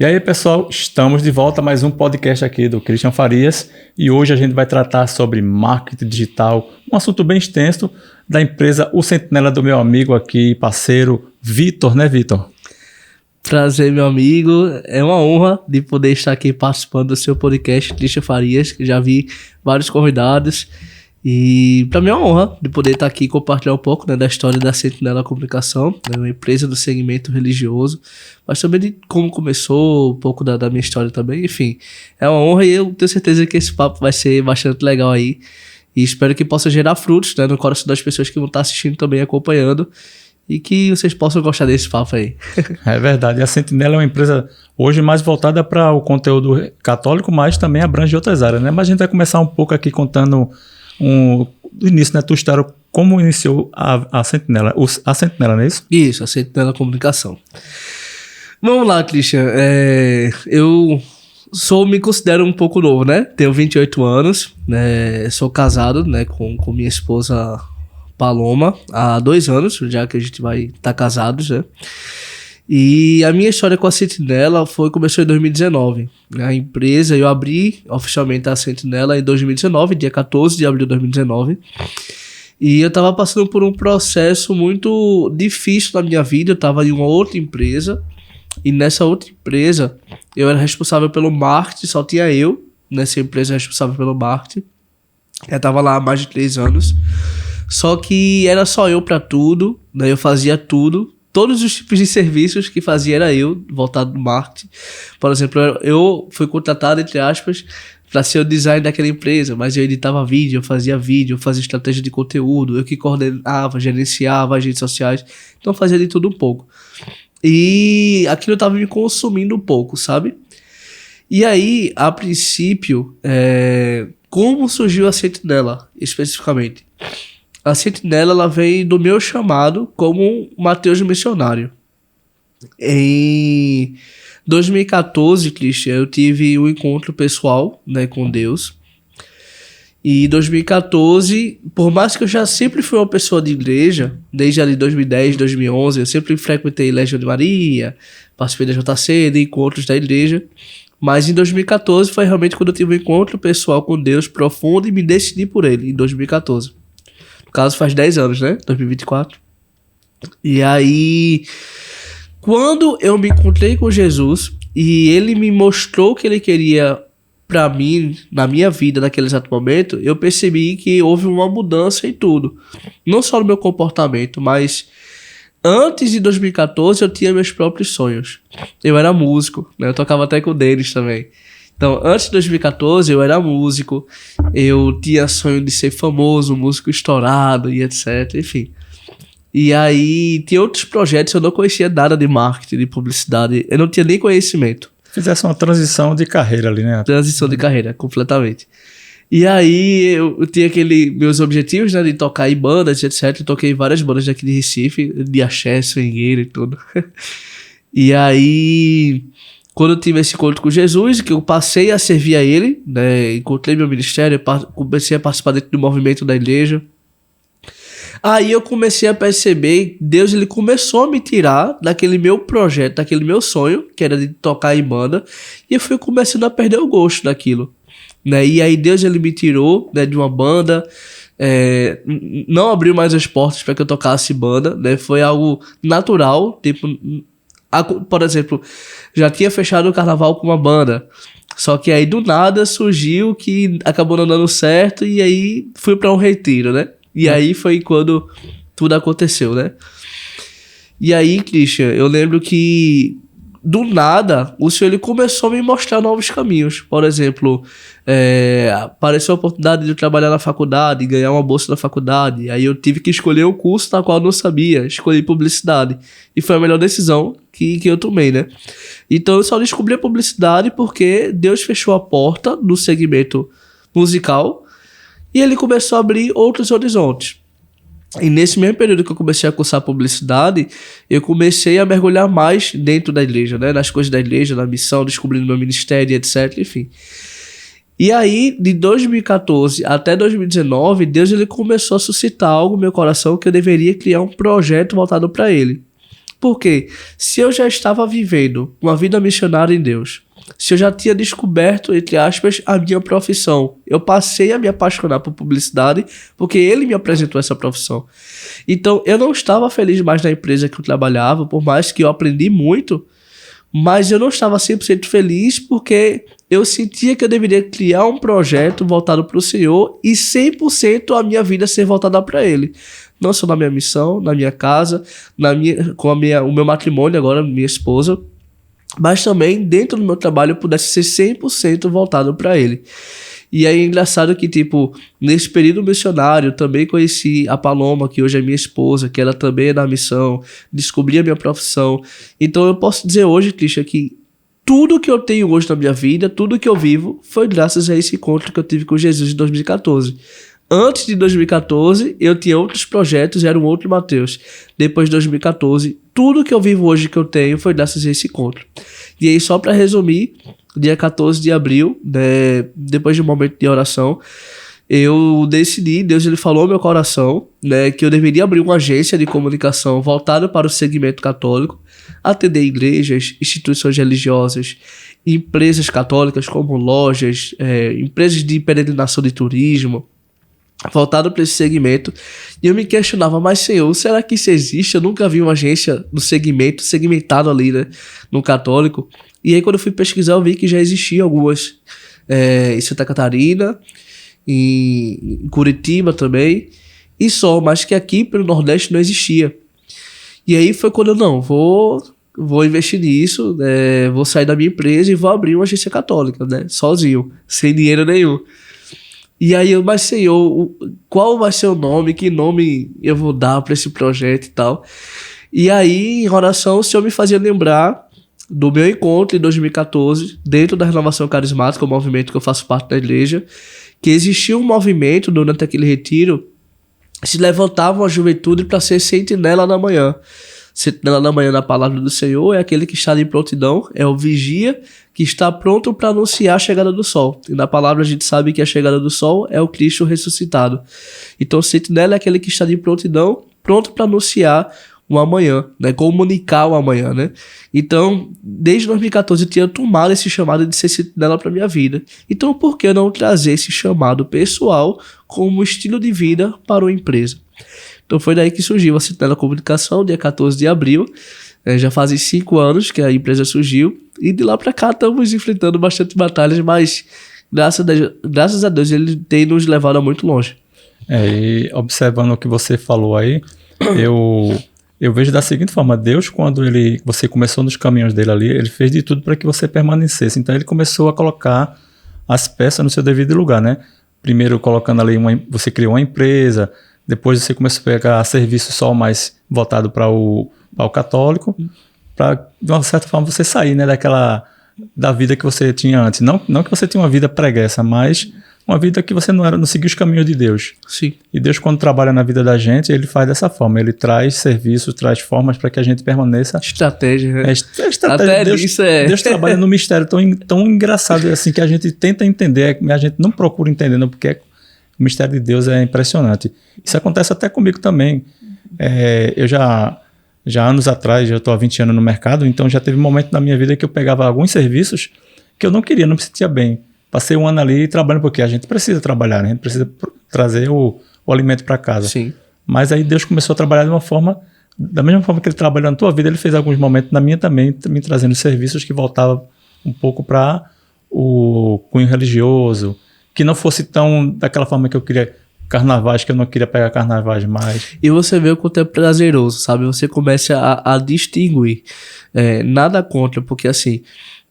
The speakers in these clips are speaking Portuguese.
E aí, pessoal, estamos de volta a mais um podcast aqui do Christian Farias e hoje a gente vai tratar sobre marketing digital, um assunto bem extenso da empresa O Sentinela do meu amigo aqui, parceiro Vitor, né, Vitor? Prazer, meu amigo. É uma honra de poder estar aqui participando do seu podcast Christian Farias, que já vi vários convidados. E para mim é uma honra de poder estar aqui e compartilhar um pouco, né, da história da Sentinela Comunicação, né, uma empresa do segmento religioso, mas também de como começou, um pouco da minha história também. Enfim, é uma honra e eu tenho certeza que esse papo vai ser bastante legal aí. E espero que possa gerar frutos, né, no coração das pessoas que vão estar assistindo também, acompanhando. E que vocês possam gostar desse papo aí. É verdade. A Sentinela é uma empresa hoje mais voltada para o conteúdo católico, mas também abrange outras áreas, né? Mas a gente vai começar um pouco aqui contando do início, né? Tu história, como iniciou a Sentinela. A Sentinela, não é isso? Isso, a Sentinela Comunicação. Vamos lá, Christian. Eu me considero um pouco novo, né? Tenho 28 anos, né? Sou casado, né, com minha esposa Paloma há 2 anos, já que a gente vai estar casados, né? E a minha história com a Sentinela começou em 2019. A empresa, eu abri oficialmente a Sentinela em 2019, dia 14 de abril de 2019. E eu estava passando por um processo muito difícil na minha vida. Eu estava em uma outra empresa. E nessa outra empresa, eu era responsável pelo marketing, só tinha eu nessa empresa responsável pelo marketing. Eu estava lá há mais de 3 anos. Só que era só eu para tudo, né? Eu fazia tudo. Todos os tipos de serviços que fazia era eu, voltado no marketing. Por exemplo, eu fui contratado, entre aspas, para ser o design daquela empresa, mas eu editava vídeo, eu fazia estratégia de conteúdo, eu que coordenava, gerenciava as redes sociais, então eu fazia de tudo um pouco. E aquilo estava me consumindo um pouco, sabe? E aí, a princípio, como surgiu a Sentinela, especificamente? A Sentinela, ela vem do meu chamado como Mateus Missionário. Em 2014, Christian, eu tive um encontro pessoal, né, com Deus. E em 2014, por mais que eu já sempre fui uma pessoa de igreja, desde ali 2010, 2011, eu sempre frequentei Legião de Maria, participei da JC, de encontros da igreja. Mas em 2014 foi realmente quando eu tive um encontro pessoal com Deus profundo e me decidi por ele, em 2014. No caso, faz 10 anos, né? 2024. E aí, quando eu me encontrei com Jesus e ele me mostrou o que ele queria pra mim, na minha vida, naquele exato momento, eu percebi que houve uma mudança em tudo. Não só no meu comportamento, mas antes de 2014 eu tinha meus próprios sonhos. Eu era músico, né? Eu tocava até com o Denis também. Então, antes de 2014, eu era músico, eu tinha sonho de ser famoso, músico estourado e etc, enfim. E aí, tinha outros projetos, eu não conhecia nada de marketing, de publicidade, eu não tinha nem conhecimento. Fizesse uma transição de carreira ali, né? Transição de carreira, completamente. E aí, eu tinha meus objetivos, né, de tocar em bandas, etc. Eu toquei em várias bandas daqui de Recife, de axé, swingueiro e tudo. E aí, quando eu tive esse encontro com Jesus, que eu passei a servir a ele, né, encontrei meu ministério, comecei a participar dentro do movimento da igreja. Aí eu comecei a perceber, Deus ele começou a me tirar daquele meu projeto, daquele meu sonho, que era de tocar em banda, e eu fui começando a perder o gosto daquilo, né? E aí Deus ele me tirou, né, de uma banda, não abriu mais as portas para que eu tocasse banda, né? Foi algo natural, tipo, por exemplo, já tinha fechado o carnaval com uma banda, só que aí do nada surgiu que acabou não dando certo e aí fui para um retiro, né? E aí foi quando tudo aconteceu, né? E aí, Christian, eu lembro que do nada o Senhor ele começou a me mostrar novos caminhos. Por exemplo, apareceu a oportunidade de eu trabalhar na faculdade, ganhar uma bolsa na faculdade. Aí eu tive que escolher um curso na qual eu não sabia. Escolhi publicidade. E foi a melhor decisão que eu tomei, né? Então eu só descobri a publicidade porque Deus fechou a porta no segmento musical e ele começou a abrir outros horizontes. E nesse mesmo período que eu comecei a cursar publicidade, eu comecei a mergulhar mais dentro da igreja, né? Nas coisas da igreja, na missão, descobrindo meu ministério, etc, enfim. E aí, de 2014 até 2019, Deus ele começou a suscitar algo no meu coração que eu deveria criar um projeto voltado para ele. Porque se eu já estava vivendo uma vida missionária em Deus, se eu já tinha descoberto, entre aspas, a minha profissão, eu passei a me apaixonar por publicidade porque ele me apresentou essa profissão. Então, eu não estava feliz mais na empresa que eu trabalhava, por mais que eu aprendi muito, mas eu não estava 100% feliz porque eu sentia que eu deveria criar um projeto voltado para o Senhor e 100% a minha vida ser voltada para Ele. Não só na minha missão, na minha casa, o meu matrimônio agora, minha esposa, mas também dentro do meu trabalho eu pudesse ser 100% voltado para Ele. E aí é engraçado que, tipo, nesse período missionário, eu também conheci a Paloma, que hoje é minha esposa, que ela também é da missão, descobri a minha profissão. Então eu posso dizer hoje, Christian, que tudo que eu tenho hoje na minha vida, tudo que eu vivo, foi graças a esse encontro que eu tive com Jesus em 2014. Antes de 2014, eu tinha outros projetos, era um outro Mateus. Depois de 2014, tudo que eu vivo hoje que eu tenho foi graças a esse encontro. E aí, só para resumir, dia 14 de abril, né, depois de um momento de oração, eu decidi, Deus ele falou ao meu coração, né, que eu deveria abrir uma agência de comunicação voltada para o segmento católico, atender igrejas, instituições religiosas, empresas católicas como lojas, empresas de peregrinação de turismo, voltado para esse segmento. E eu me questionava, mas Senhor, será que isso existe? Eu nunca vi uma agência no segmento, segmentado ali, né, no católico. E aí quando eu fui pesquisar, eu vi que já existiam algumas em Santa Catarina, em Curitiba também, e só, mas que aqui pelo Nordeste não existia. E aí foi quando eu, não, vou investir nisso, vou sair da minha empresa e vou abrir uma agência católica, né, sozinho, sem dinheiro nenhum. E aí eu, mas Senhor, qual vai ser o nome, que nome eu vou dar para esse projeto e tal. E aí, em oração, o Senhor me fazia lembrar do meu encontro em 2014, dentro da Renovação Carismática, o movimento que eu faço parte da igreja, que existia um movimento durante aquele retiro, se levantava uma juventude para ser sentinela da manhã. Sentinela da manhã na palavra do Senhor é aquele que está em prontidão, é o vigia que está pronto para anunciar a chegada do sol. E na palavra a gente sabe que a chegada do sol é o Cristo ressuscitado. Então sentinela é aquele que está em prontidão, pronto para anunciar o amanhã, né? Comunicar o amanhã, né? Então, desde 2014 eu tinha tomado esse chamado de ser sentinela para minha vida. Então, por que não trazer esse chamado pessoal como estilo de vida para uma empresa? Então foi daí que surgiu a Sentinela Comunicação, dia 14 de abril. Já fazem 5 anos que a empresa surgiu. E de lá para cá estamos enfrentando bastante batalhas, mas graças a Deus ele tem nos levado a muito longe. E observando o que você falou aí, eu vejo da seguinte forma: Deus, quando você começou nos caminhos dele ali, ele fez de tudo para que você permanecesse. Então ele começou a colocar as peças no seu devido lugar, né? Primeiro colocando ali, você criou uma empresa. Depois você começou a pegar serviço só mais voltado para o católico, para, de uma certa forma, você sair, né, da vida que você tinha antes. Não que você tinha uma vida preguiça, mas uma vida que você não seguia os caminhos de Deus. Sim. E Deus, quando trabalha na vida da gente, ele faz dessa forma. Ele traz serviços, traz formas para que a gente permaneça. Estratégia, né? Estratégia. Deus trabalha no mistério tão engraçado assim, que a gente tenta entender, a gente não procura entender, não, porque o mistério de Deus é impressionante. Isso acontece até comigo também. Eu já anos atrás, eu estou há 20 anos no mercado, então já teve um momento na minha vida que eu pegava alguns serviços que eu não queria, não me sentia bem. Passei um ano ali trabalhando, porque a gente precisa trabalhar, né? A gente precisa trazer o alimento para casa. Sim. Mas aí Deus começou a trabalhar de uma forma, da mesma forma que ele trabalhou na tua vida, ele fez alguns momentos na minha também, me trazendo serviços que voltavam um pouco para o cunho religioso, que não fosse tão daquela forma que eu queria, carnavais, que eu não queria pegar carnavais mais. E você vê o quanto é prazeroso, sabe? Você começa a distinguir. Nada contra, porque assim,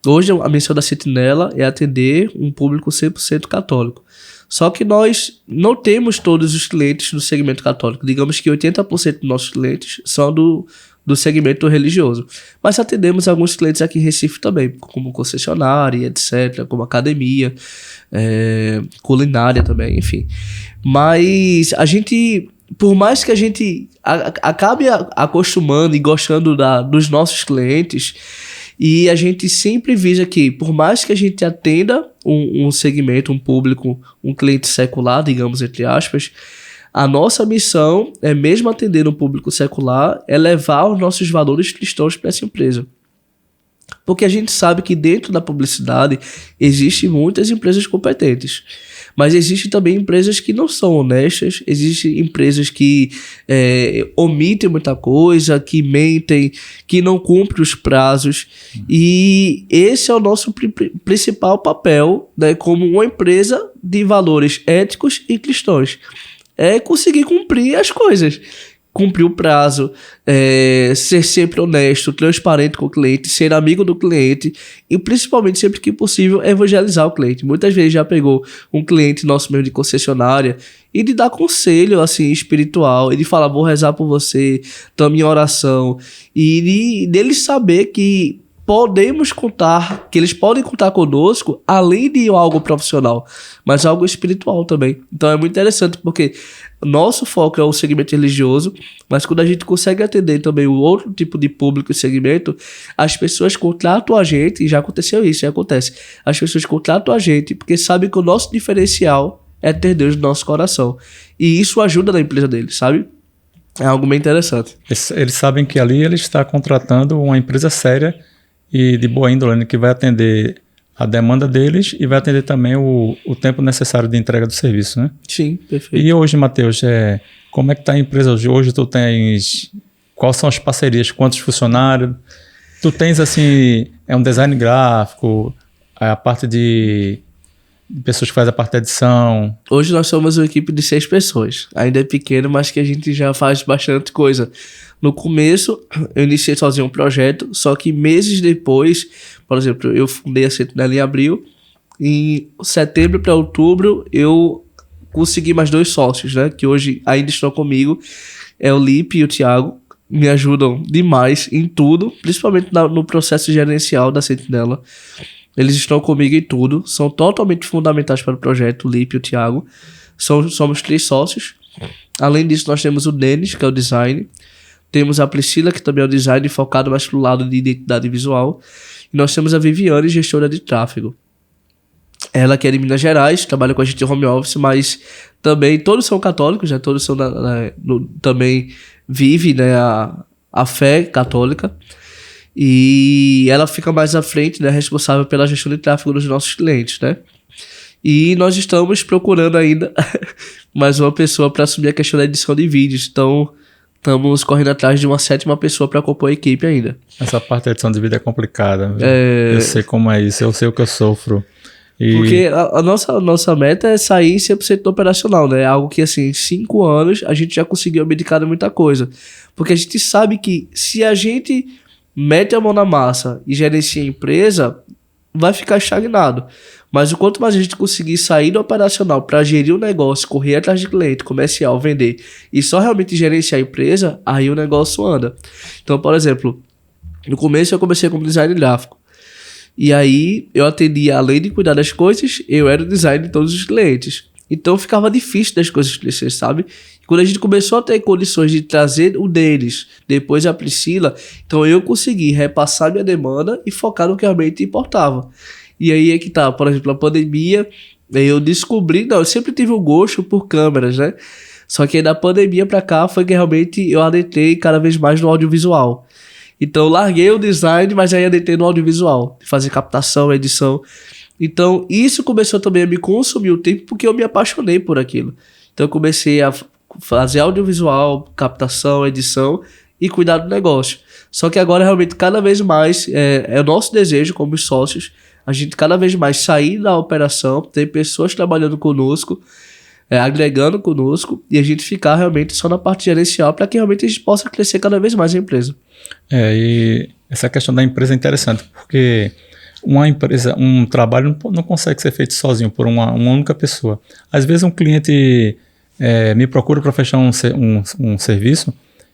hoje a missão da Sentinela é atender um público 100% católico. Só que nós não temos todos os clientes do segmento católico. Digamos que 80% dos nossos clientes são do segmento religioso. Mas atendemos alguns clientes aqui em Recife também, como concessionária, etc., como academia, culinária também, enfim. Mas a gente, por mais que a gente acabe acostumando e gostando dos nossos clientes, e a gente sempre visa que, por mais que a gente atenda um segmento, um público, um cliente secular, digamos, entre aspas, A nossa missão é, mesmo atendendo o público secular, é levar os nossos valores cristãos para essa empresa. Porque a gente sabe que dentro da publicidade existem muitas empresas competentes. Mas existem também empresas que não são honestas, existem empresas que omitem muita coisa, que mentem, que não cumprem os prazos. E esse é o nosso principal papel, né, como uma empresa de valores éticos e cristãos. É conseguir cumprir as coisas. Cumprir o prazo, ser sempre honesto, transparente com o cliente, ser amigo do cliente e principalmente sempre que possível evangelizar o cliente. Muitas vezes já pegou um cliente nosso mesmo de concessionária e de dar conselho assim espiritual, e de falar, vou rezar por você, tome em oração, e dele saber que podemos contar, que eles podem contar conosco, além de algo profissional, mas algo espiritual também. Então é muito interessante, porque nosso foco é o segmento religioso, mas quando a gente consegue atender também o outro tipo de público e segmento, as pessoas contratam a gente, e já aconteceu isso, já acontece, as pessoas contratam a gente porque sabem que o nosso diferencial é ter Deus no nosso coração, e isso ajuda na empresa deles, sabe? É algo bem interessante. Eles sabem que ali ele está contratando uma empresa séria e de boa índole, né, que vai atender a demanda deles e vai atender também o tempo necessário de entrega do serviço, né? Sim, perfeito. E hoje, Matheus, como é que está a empresa hoje? Hoje tu tens... Quais são as parcerias? Quantos funcionários? Tu tens, assim, um design gráfico, a parte de pessoas que fazem a parte da edição. Hoje nós somos uma equipe de 6 pessoas. Ainda é pequeno, mas que a gente já faz bastante coisa. No começo, eu iniciei sozinho um projeto, só que meses depois, por exemplo, eu fundei a Sentinela em abril, em setembro para outubro eu consegui mais 2 sócios, né, que hoje ainda estão comigo, é o Lipe e o Thiago, me ajudam demais em tudo, principalmente no processo gerencial da Sentinela. Eles estão comigo em tudo, são totalmente fundamentais para o projeto, o Lipe e o Thiago. Somos 3 sócios. Além disso, nós temos o Denis, que é o design. Temos a Priscila, que também é o design focado mais pro lado de identidade visual. E nós temos a Viviane, gestora de tráfego. Ela que é de Minas Gerais, trabalha com a gente em home office, mas também todos são católicos, né? Todos são também vive, né, a fé católica. E ela fica mais à frente, né, responsável pela gestão de tráfego dos nossos clientes, né? E nós estamos procurando ainda mais uma pessoa para assumir a questão da edição de vídeos. Então, estamos correndo atrás de uma 7ª pessoa para compor a equipe ainda. Essa parte da edição de vídeo é complicada. Eu sei como é isso, eu sei o que eu sofro. Porque a nossa meta é sair 100% do operacional, né? Algo que, assim, em 5 anos a gente já conseguiu abdicar de muita coisa. Porque a gente sabe que se a gente mete a mão na massa e gerencia a empresa, vai ficar estagnado. Mas o quanto mais a gente conseguir sair do operacional para gerir o negócio, correr atrás de cliente, comercial, vender, e só realmente gerenciar a empresa, aí o negócio anda. Então, por exemplo, no começo eu comecei como design gráfico. E aí eu atendia, além de cuidar das coisas, eu era o design de todos os clientes. Então ficava difícil das coisas crescer, sabe? E quando a gente começou a ter condições de trazer o deles, depois a Priscila, então eu consegui repassar minha demanda e focar no que realmente importava. E aí é que tá, por exemplo, a pandemia, eu descobri, eu sempre tive um gosto por câmeras, né? Só que aí da pandemia pra cá foi que realmente eu adentrei cada vez mais no audiovisual. Então eu larguei o design, mas aí adentrei no audiovisual, fazer captação, edição. Então isso começou também a me consumir o tempo, porque eu me apaixonei por aquilo. Então eu comecei a fazer audiovisual, captação, edição e cuidar do negócio. Só que agora realmente cada vez mais é o nosso desejo como sócios, a gente cada vez mais sair da operação, ter pessoas trabalhando conosco, agregando conosco, e a gente ficar realmente só na parte gerencial para que realmente a gente possa crescer cada vez mais a empresa. E essa questão da empresa é interessante, porque uma empresa, um trabalho não consegue ser feito sozinho por uma única pessoa. Às vezes um cliente me procura para fechar um serviço,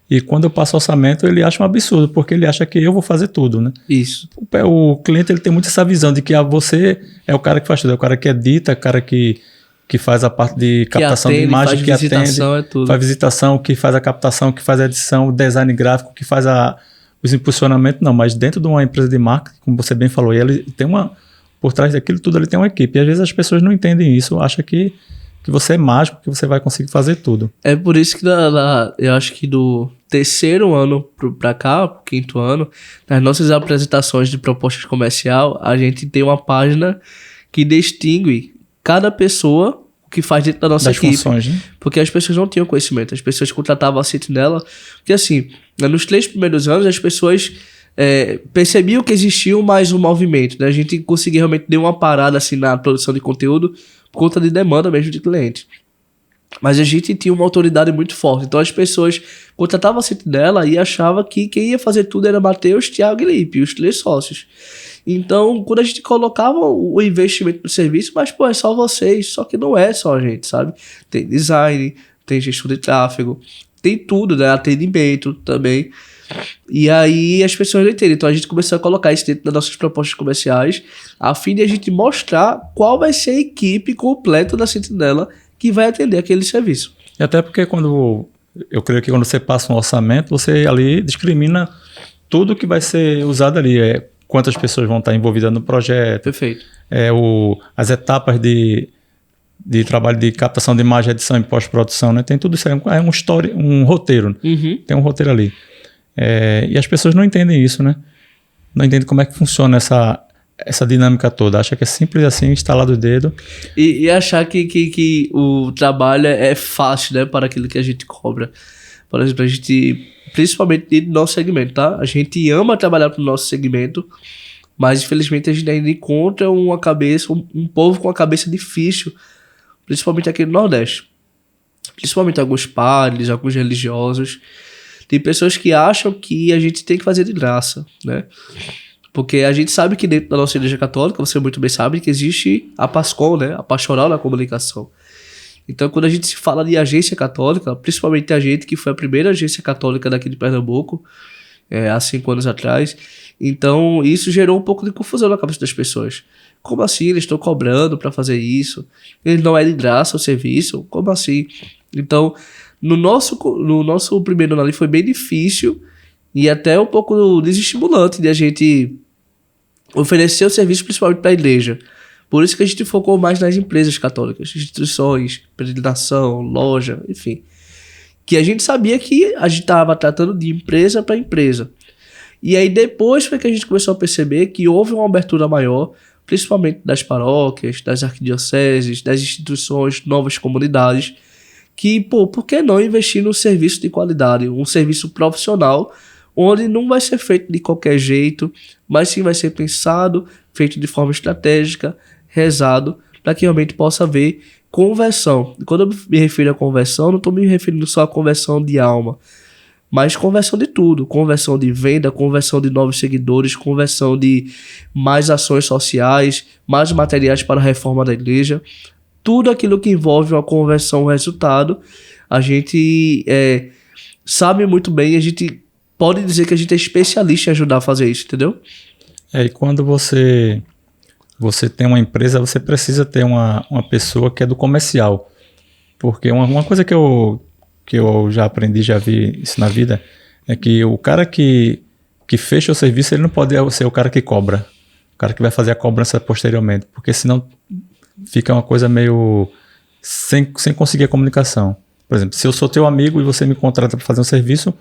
e quando eu passo orçamento ele acha um absurdo, porque ele acha que eu vou fazer tudo, né? Isso. O cliente ele tem muito essa visão de que você é o cara que faz tudo, é o cara que edita, é o cara que faz a parte de captação de imagem, que atende, faz visitação, que faz a captação, que faz a edição, o design gráfico, que faz os impulsionamentos. Não, mas dentro de uma empresa de marketing, como você bem falou, ele tem por trás daquilo tudo ele tem uma equipe. E às vezes as pessoas não entendem isso, acham que que você é mágico, que você vai conseguir fazer tudo. É por isso que eu acho que do terceiro ano pra cá, pro quinto ano, nas nossas apresentações de propostas comercial, a gente tem uma página que distingue cada pessoa o que faz dentro da nossa equipe. Funções, né? Porque as pessoas não tinham conhecimento. As pessoas contratavam a Sentinela. Porque assim, nos 3 primeiros anos, as pessoas percebiam que existia mais um movimento, né? A gente conseguia realmente dar uma parada assim, na produção de conteúdo por conta de demanda mesmo de cliente. Mas a gente tinha uma autoridade muito forte. Então as pessoas contratavam a Sentinela e achavam que quem ia fazer tudo era Matheus, Thiago e Lipe, os 3 sócios. Então, quando a gente colocava o investimento no serviço, mas, pô, é só vocês. Só que não é só a gente, sabe? Tem design, tem gestão de tráfego, tem tudo, né? Atendimento também. E aí as pessoas não entendem. Então a gente começou a colocar isso dentro das nossas propostas comerciais, a fim de a gente mostrar qual vai ser a equipe completa da Sentinela que vai atender aquele serviço. E até porque eu creio que quando você passa um orçamento, você ali discrimina tudo que vai ser usado ali. Quantas pessoas vão estar envolvidas no projeto. Perfeito. As etapas de trabalho de captação de imagem, edição e pós-produção, né? Tem tudo isso aí. É um roteiro. Uhum. Tem um roteiro ali. E as pessoas não entendem isso, né? Não entendem como é que funciona essa dinâmica toda. Acha que é simples assim, instalar o dedo. E achar que o trabalho é fácil, né? Para aquilo que a gente cobra. Por exemplo, a gente, principalmente no nosso segmento, tá? A gente ama trabalhar para o nosso segmento, mas infelizmente a gente ainda encontra um povo com a cabeça difícil, principalmente aqui no Nordeste. Principalmente alguns padres, alguns religiosos. Tem pessoas que acham que a gente tem que fazer de graça, né? Porque a gente sabe que dentro da nossa igreja católica, você muito bem sabe, que existe a PASCOM, né? A Pastoral na Comunicação. Então, quando a gente se fala de agência católica, principalmente a gente que foi a primeira agência católica daqui de Pernambuco, há 5 anos atrás, então isso gerou um pouco de confusão na cabeça das pessoas. Como assim? Eles estão cobrando para fazer isso? Ele não é de graça o serviço? Como assim? Então, no nosso primeiro ano ali foi bem difícil e até um pouco desestimulante de a gente oferecer o serviço principalmente para a igreja. Por isso que a gente focou mais nas empresas católicas, instituições, peregrinação, loja, enfim. Que a gente sabia que a gente estava tratando de empresa para empresa. E aí depois foi que a gente começou a perceber que houve uma abertura maior, principalmente das paróquias, das arquidioceses, das instituições, novas comunidades, que, por que não investir num serviço de qualidade, um serviço profissional, onde não vai ser feito de qualquer jeito, mas sim vai ser pensado, feito de forma estratégica, rezado, para que realmente possa haver conversão. E quando eu me refiro a conversão, não estou me referindo só a conversão de alma, mas conversão de tudo, conversão de venda, conversão de novos seguidores, conversão de mais ações sociais, mais materiais para a reforma da igreja, tudo aquilo que envolve uma conversão, um resultado, a gente sabe muito bem, a gente pode dizer que a gente é especialista em ajudar a fazer isso, entendeu? E quando você tem uma empresa, você precisa ter uma pessoa que é do comercial. Porque uma coisa que eu já aprendi, já vi isso na vida, é que o cara que fecha o serviço, ele não pode ser o cara que cobra. O cara que vai fazer a cobrança posteriormente. Porque senão fica uma coisa meio sem conseguir a comunicação. Por exemplo, se eu sou teu amigo e você me contrata para fazer um serviço,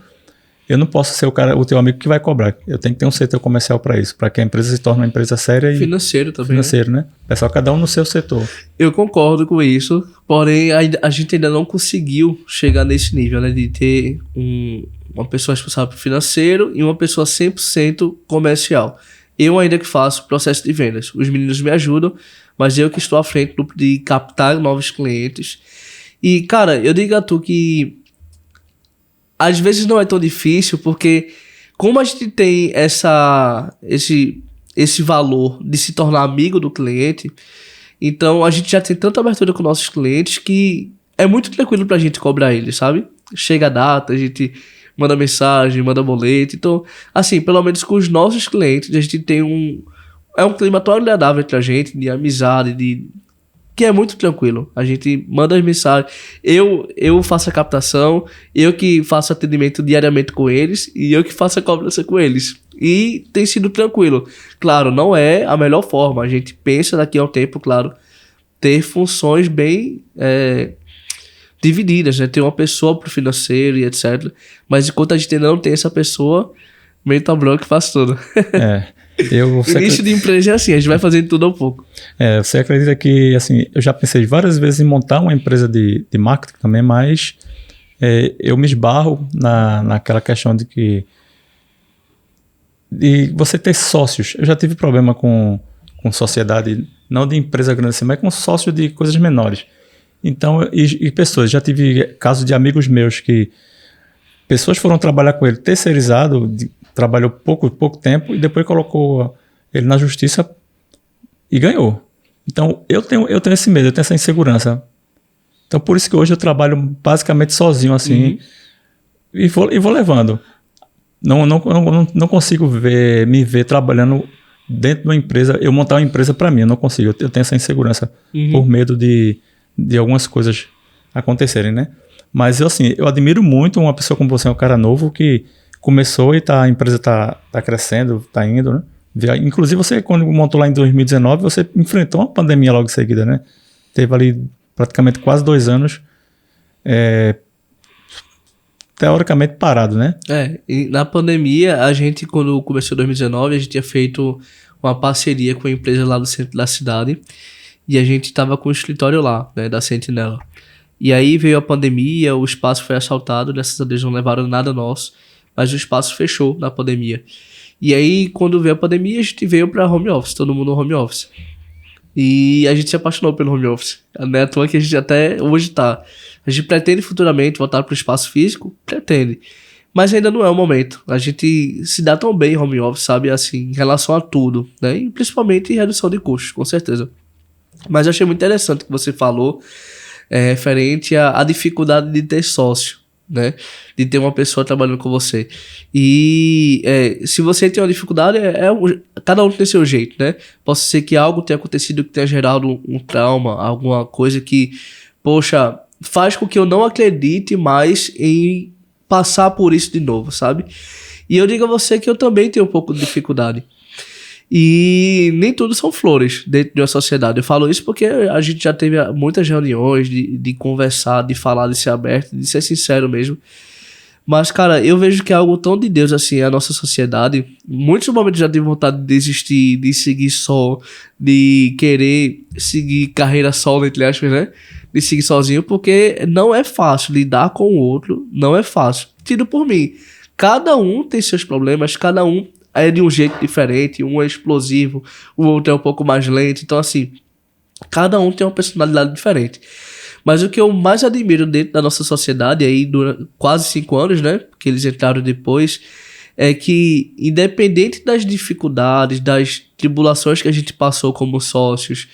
eu não posso ser o teu amigo que vai cobrar. Eu tenho que ter um setor comercial para isso, para que a empresa se torne uma empresa séria e... Financeiro também. Financeiro, né? Pessoal, cada um no seu setor. Eu concordo com isso, porém a gente ainda não conseguiu chegar nesse nível, né? De ter uma pessoa responsável por financeiro e uma pessoa 100% comercial. Eu ainda que faço o processo de vendas. Os meninos me ajudam, mas eu que estou à frente de captar novos clientes. E, cara, eu digo a tu que às vezes não é tão difícil, porque como a gente tem esse valor de se tornar amigo do cliente, então a gente já tem tanta abertura com nossos clientes que é muito tranquilo pra gente cobrar eles, sabe? Chega a data, a gente manda mensagem, manda boleto. Então, assim, pelo menos com os nossos clientes, a gente tem um clima tão agradável entre a gente, de amizade, que é muito tranquilo. A gente manda as mensagens, eu faço a captação, eu que faço atendimento diariamente com eles e eu que faço a cobrança com eles. E tem sido tranquilo. Claro, não é a melhor forma. A gente pensa daqui a um tempo, claro, ter funções bem divididas, né? Ter uma pessoa pro financeiro e etc. Mas enquanto a gente ainda não tem essa pessoa, mental block faz tudo. Início de empresa é assim, a gente vai fazendo tudo um pouco. Você acredita que, assim, eu já pensei várias vezes em montar uma empresa de marketing também, mas eu me esbarro naquela questão de você ter sócios. Eu já tive problema com sociedade, não de empresa grande assim, mas com sócio de coisas menores. Então, e pessoas, já tive casos de amigos meus que pessoas foram trabalhar com ele terceirizado, trabalhou pouco tempo e depois colocou ele na justiça e ganhou. Então, eu tenho esse medo, eu tenho essa insegurança. Então, por isso que hoje eu trabalho basicamente sozinho, assim, e vou levando. Não consigo me ver trabalhando dentro de uma empresa, eu montar uma empresa para mim, eu não consigo. Eu tenho essa insegurança por medo de algumas coisas acontecerem, né? Mas eu admiro muito uma pessoa como você, um cara novo que começou e a empresa tá crescendo, tá indo, né? Inclusive você, quando montou lá em 2019, você enfrentou uma pandemia logo em seguida, né? Teve ali praticamente quase 2 anos teoricamente parado, né? E na pandemia, a gente, quando começou em 2019, a gente tinha feito uma parceria com a empresa lá do centro da cidade e a gente tava com o escritório lá, né, da Sentinela. E aí veio a pandemia, o espaço foi assaltado, graças a Deus não levaram nada nosso, mas o espaço fechou na pandemia. E aí, quando veio a pandemia, a gente veio para home office, todo mundo no home office. E a gente se apaixonou pelo home office. Não é à toa que a gente até hoje tá. A gente pretende futuramente voltar para o espaço físico? Pretende. Mas ainda não é o momento. A gente se dá tão bem home office, sabe, assim, em relação a tudo, né? E principalmente em redução de custos, com certeza. Mas eu achei muito interessante o que você falou, referente à dificuldade de ter sócio, né? De ter uma pessoa trabalhando com você. E se você tem uma dificuldade, cada um tem seu jeito, né? Pode ser que algo tenha acontecido que tenha gerado um trauma, alguma coisa que, poxa, faz com que eu não acredite mais em passar por isso de novo, sabe? E eu digo a você que eu também tenho um pouco de dificuldade. E nem tudo são flores dentro de uma sociedade. Eu falo isso porque a gente já teve muitas reuniões de conversar, de falar, de ser aberto, de ser sincero mesmo. Mas, cara, eu vejo que é algo tão de Deus, assim, a nossa sociedade. Muitos momentos já tive vontade de desistir, de seguir só, de querer seguir carreira solo, entre aspas, né? De seguir sozinho, porque não é fácil lidar com o outro, não é fácil. Tido por mim. Cada um tem seus problemas, cada um é de um jeito diferente, um é explosivo, o outro é um pouco mais lento. Então, assim, cada um tem uma personalidade diferente. Mas o que eu mais admiro dentro da nossa sociedade, aí durante quase 5 anos, né, que eles entraram depois, é que independente das dificuldades, das tribulações que a gente passou como sócios,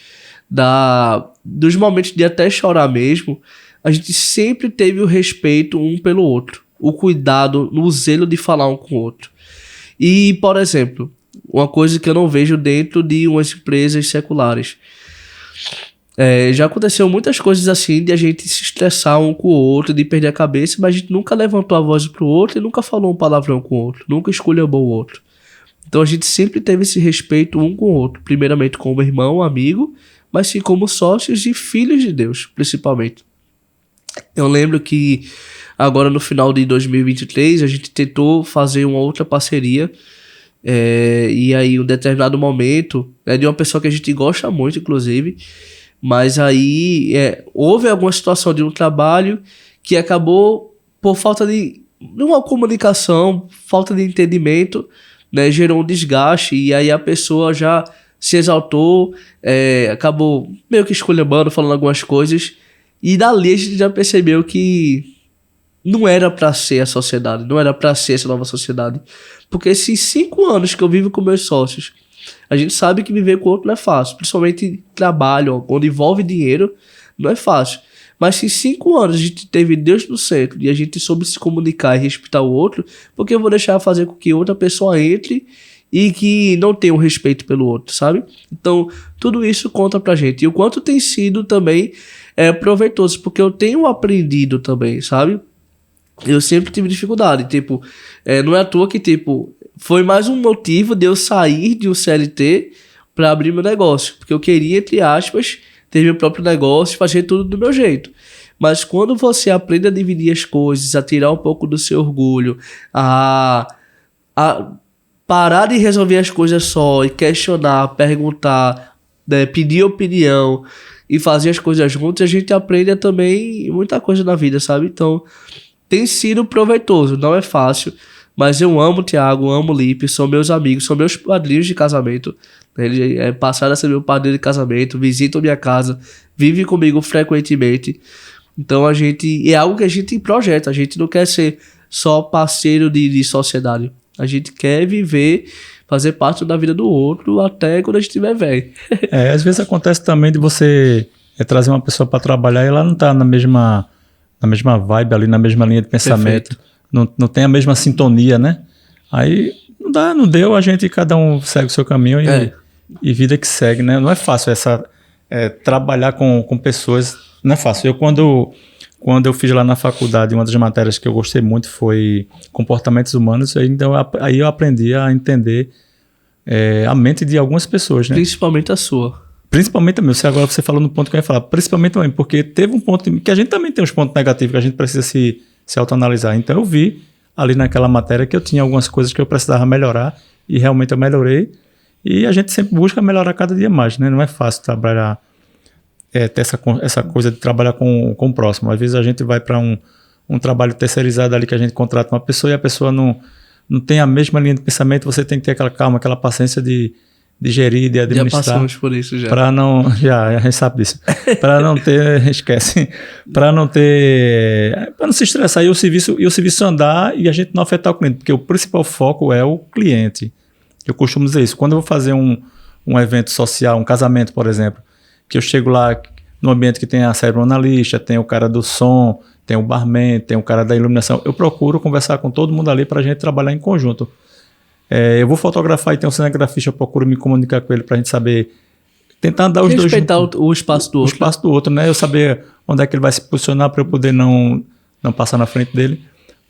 dos momentos de até chorar mesmo, a gente sempre teve o respeito um pelo outro, o cuidado, o zelo de falar um com o outro. E, por exemplo, uma coisa que eu não vejo dentro de umas empresas seculares. Já aconteceu muitas coisas assim de a gente se estressar um com o outro, de perder a cabeça, mas a gente nunca levantou a voz pro outro e nunca falou um palavrão com o outro, nunca esculhambou o outro. Então a gente sempre teve esse respeito um com o outro, primeiramente como irmão, amigo, mas sim como sócios e filhos de Deus, principalmente. Eu lembro que agora no final de 2023 a gente tentou fazer uma outra parceria e aí em um determinado momento de uma pessoa que a gente gosta muito, inclusive, mas aí houve alguma situação de um trabalho que acabou por falta de uma comunicação, falta de entendimento, né, gerou um desgaste e aí a pessoa já se exaltou, acabou meio que esculhambando, falando algumas coisas e dali a gente já percebeu que não era pra ser a sociedade, não era pra ser essa nova sociedade. Porque esses 5 anos que eu vivo com meus sócios, a gente sabe que viver com o outro não é fácil. Principalmente trabalho, onde envolve dinheiro, não é fácil. Mas se 5 anos a gente teve Deus no centro e a gente soube se comunicar e respeitar o outro, por que eu vou deixar fazer com que outra pessoa entre e que não tenha um respeito pelo outro, sabe? Então, tudo isso conta pra gente. E o quanto tem sido também proveitoso, porque eu tenho aprendido também, sabe? Eu sempre tive dificuldade, tipo, não é à toa que, tipo, foi mais um motivo de eu sair de um CLT para abrir meu negócio, porque eu queria, entre aspas, ter meu próprio negócio, fazer tudo do meu jeito. Mas quando você aprende a dividir as coisas, a tirar um pouco do seu orgulho, a parar de resolver as coisas só e questionar, perguntar, né, pedir opinião e fazer as coisas juntos, a gente aprende também muita coisa na vida, sabe? Então, tem sido proveitoso, não é fácil, mas eu amo o Thiago, amo o Lipe, são meus amigos, são meus padrinhos de casamento. Ele passaram a ser meu padrinho de casamento, visitam minha casa, vivem comigo frequentemente. Então é algo que a gente projeta, a gente não quer ser só parceiro de sociedade. A gente quer viver, fazer parte da vida do outro até quando a gente estiver velho. Às vezes acontece também de você trazer uma pessoa para trabalhar e ela não está na mesma vibe ali, na mesma linha de pensamento. Não tem a mesma sintonia, né? Aí não deu, cada um segue o seu caminho e vida que segue, né? Não é fácil trabalhar com pessoas, não é fácil. Quando eu fiz lá na faculdade, uma das matérias que eu gostei muito foi comportamentos humanos, aí eu aprendi a entender a mente de algumas pessoas, né? Principalmente a sua. Principalmente também, agora você falou no ponto que eu ia falar, principalmente também, porque teve um ponto que a gente também tem uns pontos negativos que a gente precisa se autoanalisar. Então eu vi ali naquela matéria que eu tinha algumas coisas que eu precisava melhorar e realmente eu melhorei. E a gente sempre busca melhorar cada dia mais, né? Não é fácil trabalhar, ter essa coisa de trabalhar com o próximo. Às vezes a gente vai para um trabalho terceirizado ali que a gente contrata uma pessoa e a pessoa não tem a mesma linha de pensamento, você tem que ter aquela calma, aquela paciência de gerir, de administrar. Já passamos por isso já. A gente sabe disso. Para não ter, para não se estressar e o serviço andar e a gente não afetar o cliente, porque o principal foco é o cliente. Eu costumo dizer isso. Quando eu vou fazer um evento social, um casamento, por exemplo, que eu chego lá no ambiente que tem a cerimonialista, tem o cara do som, tem o barman, tem o cara da iluminação, eu procuro conversar com todo mundo ali para a gente trabalhar em conjunto. Eu vou fotografar e tem um cinegrafista, eu procuro me comunicar com ele para a gente saber, tentar dar os dois... Respeitar o espaço do outro. O espaço do outro, né? Eu saber onde é que ele vai se posicionar para eu poder não passar na frente dele.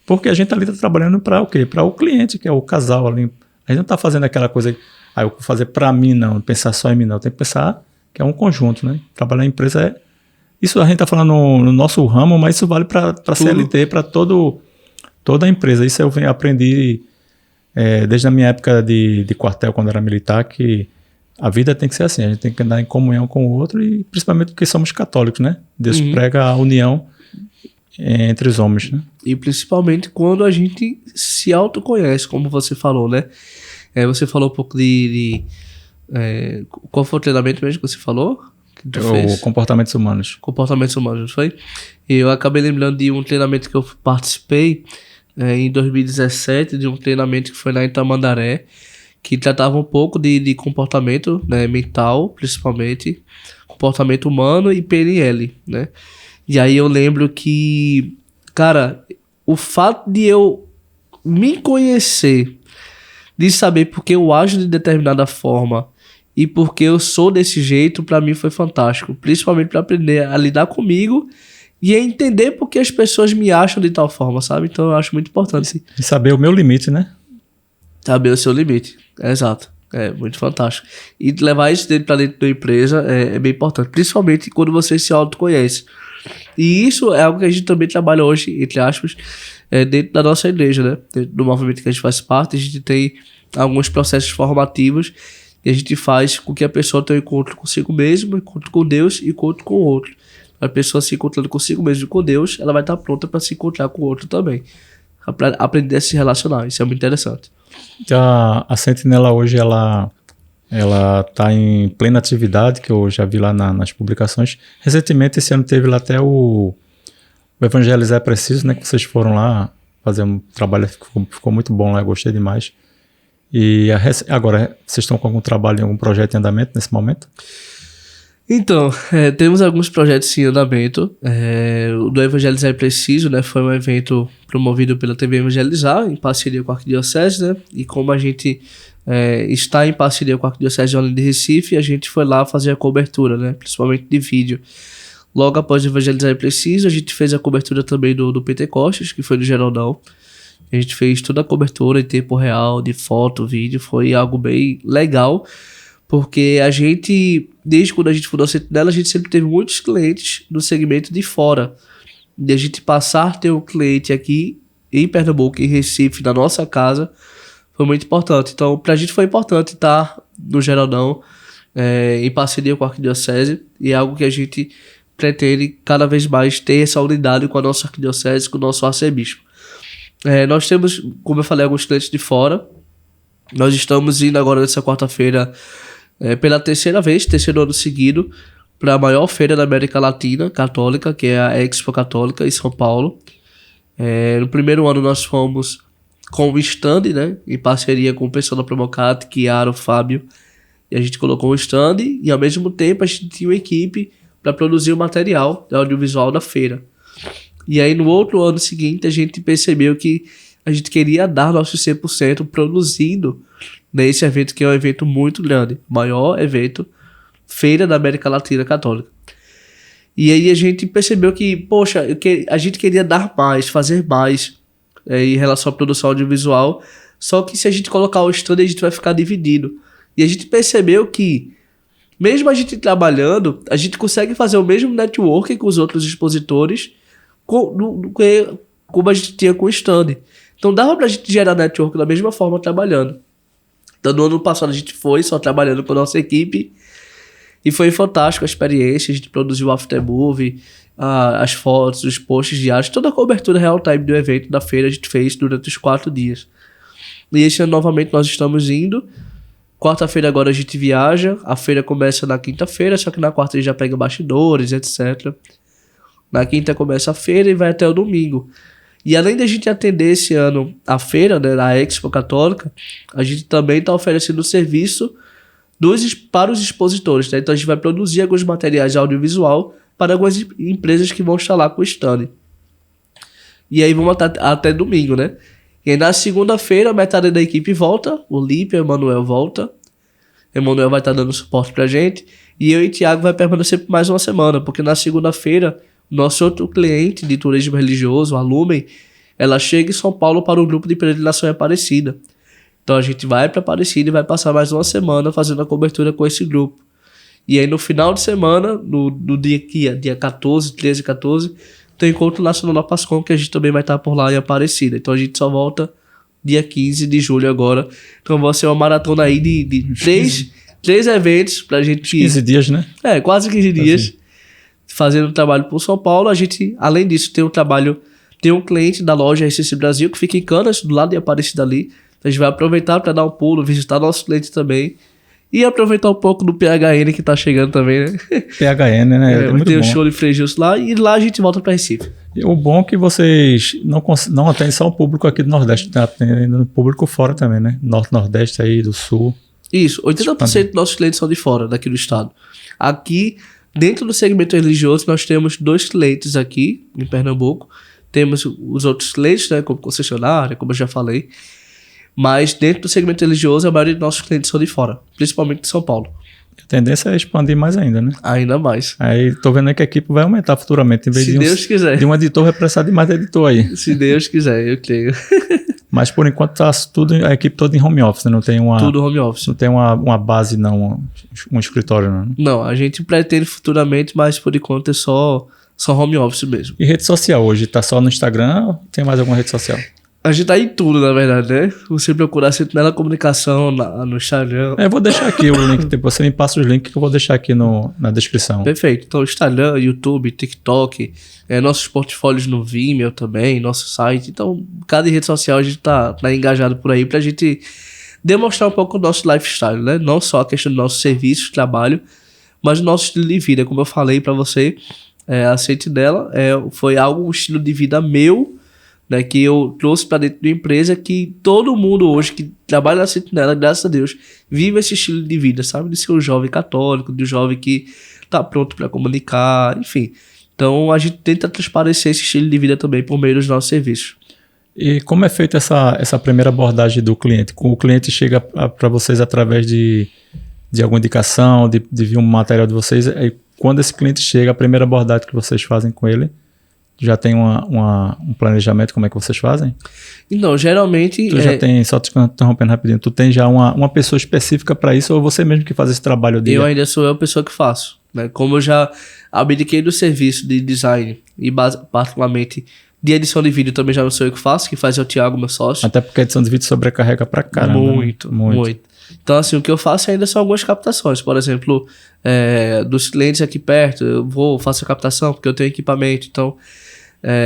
Porque a gente ali está trabalhando para o quê? Para o cliente, que é o casal ali. A gente não está fazendo aquela coisa, eu vou fazer para mim não, pensar só em mim não. Tem que pensar que é um conjunto, né? Trabalhar em empresa isso a gente está falando no nosso ramo, mas isso vale para a CLT, para toda a empresa. Isso eu aprendi desde a minha época de quartel, quando era militar, que a vida tem que ser assim. A gente tem que andar em comunhão com o outro e principalmente porque somos católicos, né? Deus prega a união entre os homens, né? E principalmente quando a gente se autoconhece, como você falou, né? Você falou um pouco qual foi o treinamento mesmo que você falou? Comportamentos humanos. Comportamentos humanos, não foi? Eu acabei lembrando de um treinamento que eu participei em 2017, de um treinamento que foi lá em Tamandaré, que tratava um pouco de comportamento, né, mental, principalmente, comportamento humano e PNL, né? E aí eu lembro que, cara, o fato de eu me conhecer, de saber porque eu ajo de determinada forma e porque eu sou desse jeito, pra mim foi fantástico. Principalmente pra aprender a lidar comigo e a entender porque as pessoas me acham de tal forma, sabe? Então eu acho muito importante. E saber o meu limite, né? Saber o seu limite, exato. É muito fantástico. E levar isso pra dentro da empresa é bem importante. Principalmente quando você se autoconhece. E isso é algo que a gente também trabalha hoje, entre aspas, dentro da nossa igreja, né? Dentro do movimento que a gente faz parte, a gente tem alguns processos formativos e a gente faz com que a pessoa tenha um encontro consigo mesmo, encontro com Deus e encontro com o outro. A pessoa se encontrando consigo mesmo e com Deus, ela vai estar pronta para se encontrar com o outro também. Aprender a se relacionar, isso é muito interessante. A Sentinela hoje, ela está em plena atividade, que eu já vi lá nas publicações. Recentemente, esse ano teve lá até o Evangelizar é Preciso, né? Que vocês foram lá fazer um trabalho, ficou muito bom lá, eu gostei demais. E agora, vocês estão com algum trabalho, algum projeto em andamento nesse momento? Então, temos alguns projetos em andamento. O do Evangelizar é Preciso, né? Foi um evento promovido pela TV Evangelizar, em parceria com a Arquidiocese, né? E como a gente está em parceria com a Arquidiocese de Recife, a gente foi lá fazer a cobertura, né? Principalmente de vídeo. Logo após o Evangelizar é Preciso, a gente fez a cobertura também do Pentecostes, que foi do Geraldão. A gente fez toda a cobertura em tempo real, de foto, vídeo. Foi algo bem legal, Porque a gente, desde quando a gente fundou a Sentinela, a gente sempre teve muitos clientes no segmento de fora. E a gente passar a ter um cliente aqui em Pernambuco, em Recife, na nossa casa, foi muito importante. Então, pra gente foi importante estar no Geraldão, em parceria com a Arquidiocese, e é algo que a gente pretende cada vez mais ter essa unidade com a nossa Arquidiocese, com o nosso arcebispo. Nós temos, como eu falei, alguns clientes de fora. Nós estamos indo agora nessa quarta-feira, pela terceiro ano seguido, para a maior feira da América Latina católica, que é a Expo Católica em São Paulo. No primeiro ano nós fomos com o stand, né, em parceria com o pessoal da Promocat, Chiaro, Fábio, e a gente colocou um stand e ao mesmo tempo a gente tinha uma equipe para produzir o material audiovisual da feira. E aí no outro ano seguinte a gente percebeu que a gente queria dar nosso 100% produzindo nesse evento, que é um evento muito grande, o maior evento, feira da América Latina Católica. E aí a gente percebeu que, poxa, a gente queria dar mais, fazer mais em relação à produção audiovisual, só que se a gente colocar o stand, a gente vai ficar dividido. E a gente percebeu que, mesmo a gente trabalhando, a gente consegue fazer o mesmo networking com os outros expositores como a gente tinha com o stand. Então dava pra gente gerar network da mesma forma trabalhando. Então no ano passado a gente foi só trabalhando com a nossa equipe e foi fantástico a experiência. A gente produziu o aftermovie, as fotos, os posts diários, toda a cobertura real time do evento da feira a gente fez durante os 4 dias. E esse ano novamente nós estamos indo. Quarta-feira agora a gente viaja, a feira começa na quinta-feira, só que na quarta a gente já pega bastidores, etc. Na quinta começa a feira e vai até o domingo. E além da gente atender esse ano a feira, né, a Expo Católica, a gente também está oferecendo serviço para os expositores. Né? Então a gente vai produzir alguns materiais de audiovisual para algumas empresas que vão estar lá com o stand. E aí vamos até domingo, né? E aí na segunda-feira, metade da equipe volta, o Lipe e o Emanuel volta. O Emanuel vai estar dando suporte pra gente. E eu e o Thiago vai permanecer por mais uma semana, porque na segunda-feira, nosso outro cliente de turismo religioso, a Lumen, ela chega em São Paulo para um grupo de peregrinação em Aparecida. Então a gente vai para Aparecida e vai passar mais uma semana fazendo a cobertura com esse grupo. E aí no final de semana, no dia 14, 13 e 14, tem o Encontro Nacional da Pascom, que a gente também vai estar por lá em Aparecida. Então a gente só volta dia 15 de julho agora. Então vai ser uma maratona aí de três eventos pra gente... 15 dias, né? Quase 15 dias. Fazendo trabalho por São Paulo. A gente, além disso, tem um cliente da loja RCC Brasil que fica em Canas, do lado de Aparecida ali. Então a gente vai aproveitar para dar um pulo, visitar nosso cliente também. E aproveitar um pouco do PHN que tá chegando também, né? PHN, né? Vai ter o show de Frei Gilson lá e lá a gente volta para Recife. E o bom é que vocês não atendem só o público aqui do Nordeste, tá atendendo o público fora também, né? Norte, Nordeste aí, do Sul. Isso, 80% dos nossos clientes são de fora, daqui do estado. Aqui, dentro do segmento religioso, nós temos 2 clientes aqui em Pernambuco. Temos os outros clientes, né? Como concessionária, como eu já falei. Mas dentro do segmento religioso, a maioria dos nossos clientes são de fora, principalmente de São Paulo. A tendência é expandir mais ainda, né? Ainda mais. Aí tô vendo aí que a equipe vai aumentar futuramente. Em vez Se Deus quiser. De um editor, vai precisar de mais editor aí. Se Deus quiser, eu creio. Mas por enquanto tá a equipe toda em home office, não tem uma... Tudo home office. Não tem uma base, não, um escritório, não. Não, a gente pretende futuramente, mas por enquanto é só home office mesmo. E rede social hoje? Tá só no Instagram ou tem mais alguma rede social? A gente tá em tudo, na verdade, né? Você procurar Sentinela Comunicação no Instagram. Eu vou deixar aqui o link, depois você me passa os links que eu vou deixar aqui na descrição. Perfeito. Então, Instagram, YouTube, TikTok, nossos portfólios no Vimeo também, nosso site. Então, cada rede social a gente tá engajado por aí pra gente demonstrar um pouco o nosso lifestyle, né? Não só a questão do nosso serviço, trabalho, mas o nosso estilo de vida. Como eu falei pra você, a Sentinela foi um estilo de vida meu, né, que eu trouxe para dentro da empresa, que todo mundo hoje que trabalha na Sentinela, graças a Deus, vive esse estilo de vida, sabe? De ser um jovem católico, de um jovem que tá pronto para comunicar, enfim. Então a gente tenta transparecer esse estilo de vida também por meio dos nossos serviços. E como é feita essa primeira abordagem do cliente? O cliente chega para vocês através de alguma indicação, de vir um material de vocês, aí quando esse cliente chega, a primeira abordagem que vocês fazem com ele Tu já tem um planejamento, como é que vocês fazem? Então, geralmente... Tu já tem, só te interrompendo rapidinho, tu tem já uma pessoa específica para isso ou você mesmo que faz esse trabalho de... Eu ainda sou a pessoa que faço, né? Como eu já abdiquei do serviço de design e particularmente de edição de vídeo também já não sou eu que faço, que faz é o Thiago, meu sócio. Até porque a edição de vídeo sobrecarrega pra caramba. Muito. Então, assim, o que eu faço ainda são algumas captações. Por exemplo, dos clientes aqui perto, faço a captação porque eu tenho equipamento. Então,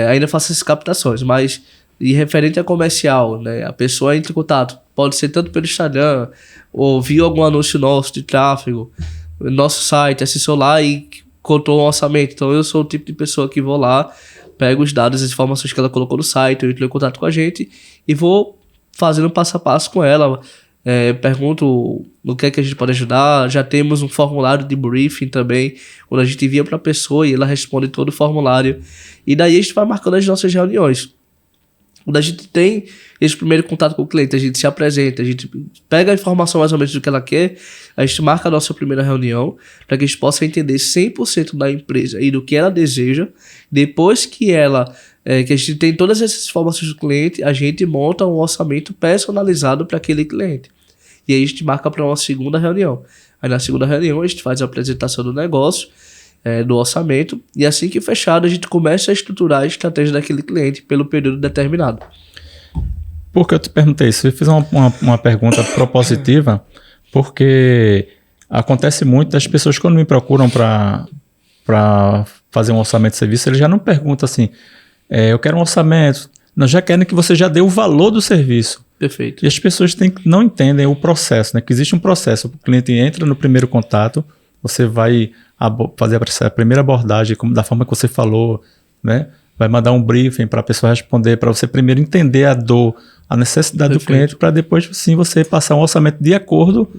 ainda faço essas captações. Mas, e referente a comercial, né? A pessoa entra em contato. Pode ser tanto pelo Instagram, ou viu algum anúncio nosso de tráfego, nosso site, acessou lá e contou um orçamento. Então, eu sou o tipo de pessoa que vou lá, pego os dados, as informações que ela colocou no site, eu entro em contato com a gente e vou fazendo passo a passo com ela. Pergunto no que é que a gente pode ajudar. Já temos um formulário de briefing também, onde a gente envia para a pessoa e ela responde todo o formulário. E daí a gente vai marcando as nossas reuniões. Quando a gente tem esse primeiro contato com o cliente, a gente se apresenta, a gente pega a informação mais ou menos do que ela quer, a gente marca a nossa primeira reunião para que a gente possa entender 100% da empresa e do que ela deseja. Depois que que a gente tem todas essas informações do cliente, a gente monta um orçamento personalizado para aquele cliente. E aí a gente marca para uma segunda reunião. Aí na segunda reunião a gente faz a apresentação do negócio, do orçamento, e assim que fechado a gente começa a estruturar a estratégia daquele cliente pelo período determinado. Por que eu te perguntei isso? Eu fiz uma pergunta propositiva, porque acontece muito das pessoas quando me procuram para fazer um orçamento de serviço, eles já não perguntam assim, eu quero um orçamento, nós já querem que você já dê o valor do serviço. Perfeito. E as pessoas não entendem o processo, né? Que existe um processo, o cliente entra no primeiro contato, você vai fazer a primeira abordagem da forma que você falou, né? Vai mandar um briefing para a pessoa responder, para você primeiro entender a dor, a necessidade do cliente, para depois sim você passar um orçamento de acordo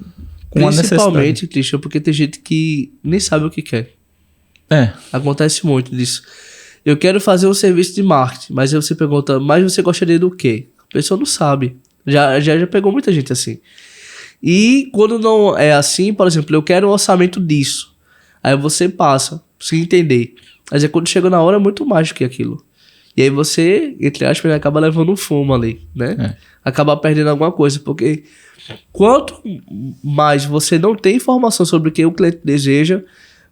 com a necessidade. Principalmente, Christian, porque tem gente que nem sabe o que quer. Acontece muito disso. Eu quero fazer um serviço de marketing, mas aí você pergunta, mas você gostaria do quê? A pessoa não sabe. Já pegou muita gente assim. E quando não é assim, por exemplo, eu quero um orçamento disso. Aí você passa, sem entender. Mas quando chega na hora é muito mais do que aquilo. E aí você, entre aspas, acaba levando um fumo ali, né? Acaba perdendo alguma coisa, porque quanto mais você não tem informação sobre o que o cliente deseja,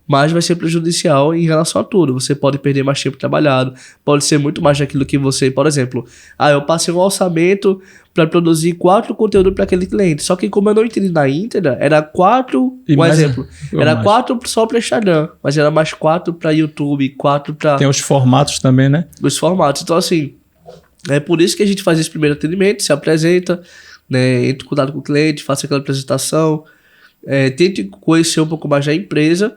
mais vai ser prejudicial em relação a tudo. Você pode perder mais tempo trabalhado, pode ser muito mais daquilo que você... Por exemplo, eu passei um orçamento para produzir 4 conteúdos para aquele cliente. Só que como eu não entendi na íntegra, era 4... Era 4 só para Instagram, mas era mais 4 para YouTube, 4 para... Tem os formatos também, né? Os formatos. Então, assim, é por isso que a gente faz esse primeiro atendimento, se apresenta, né, entra em contato com o cliente, faça aquela apresentação, tente conhecer um pouco mais da empresa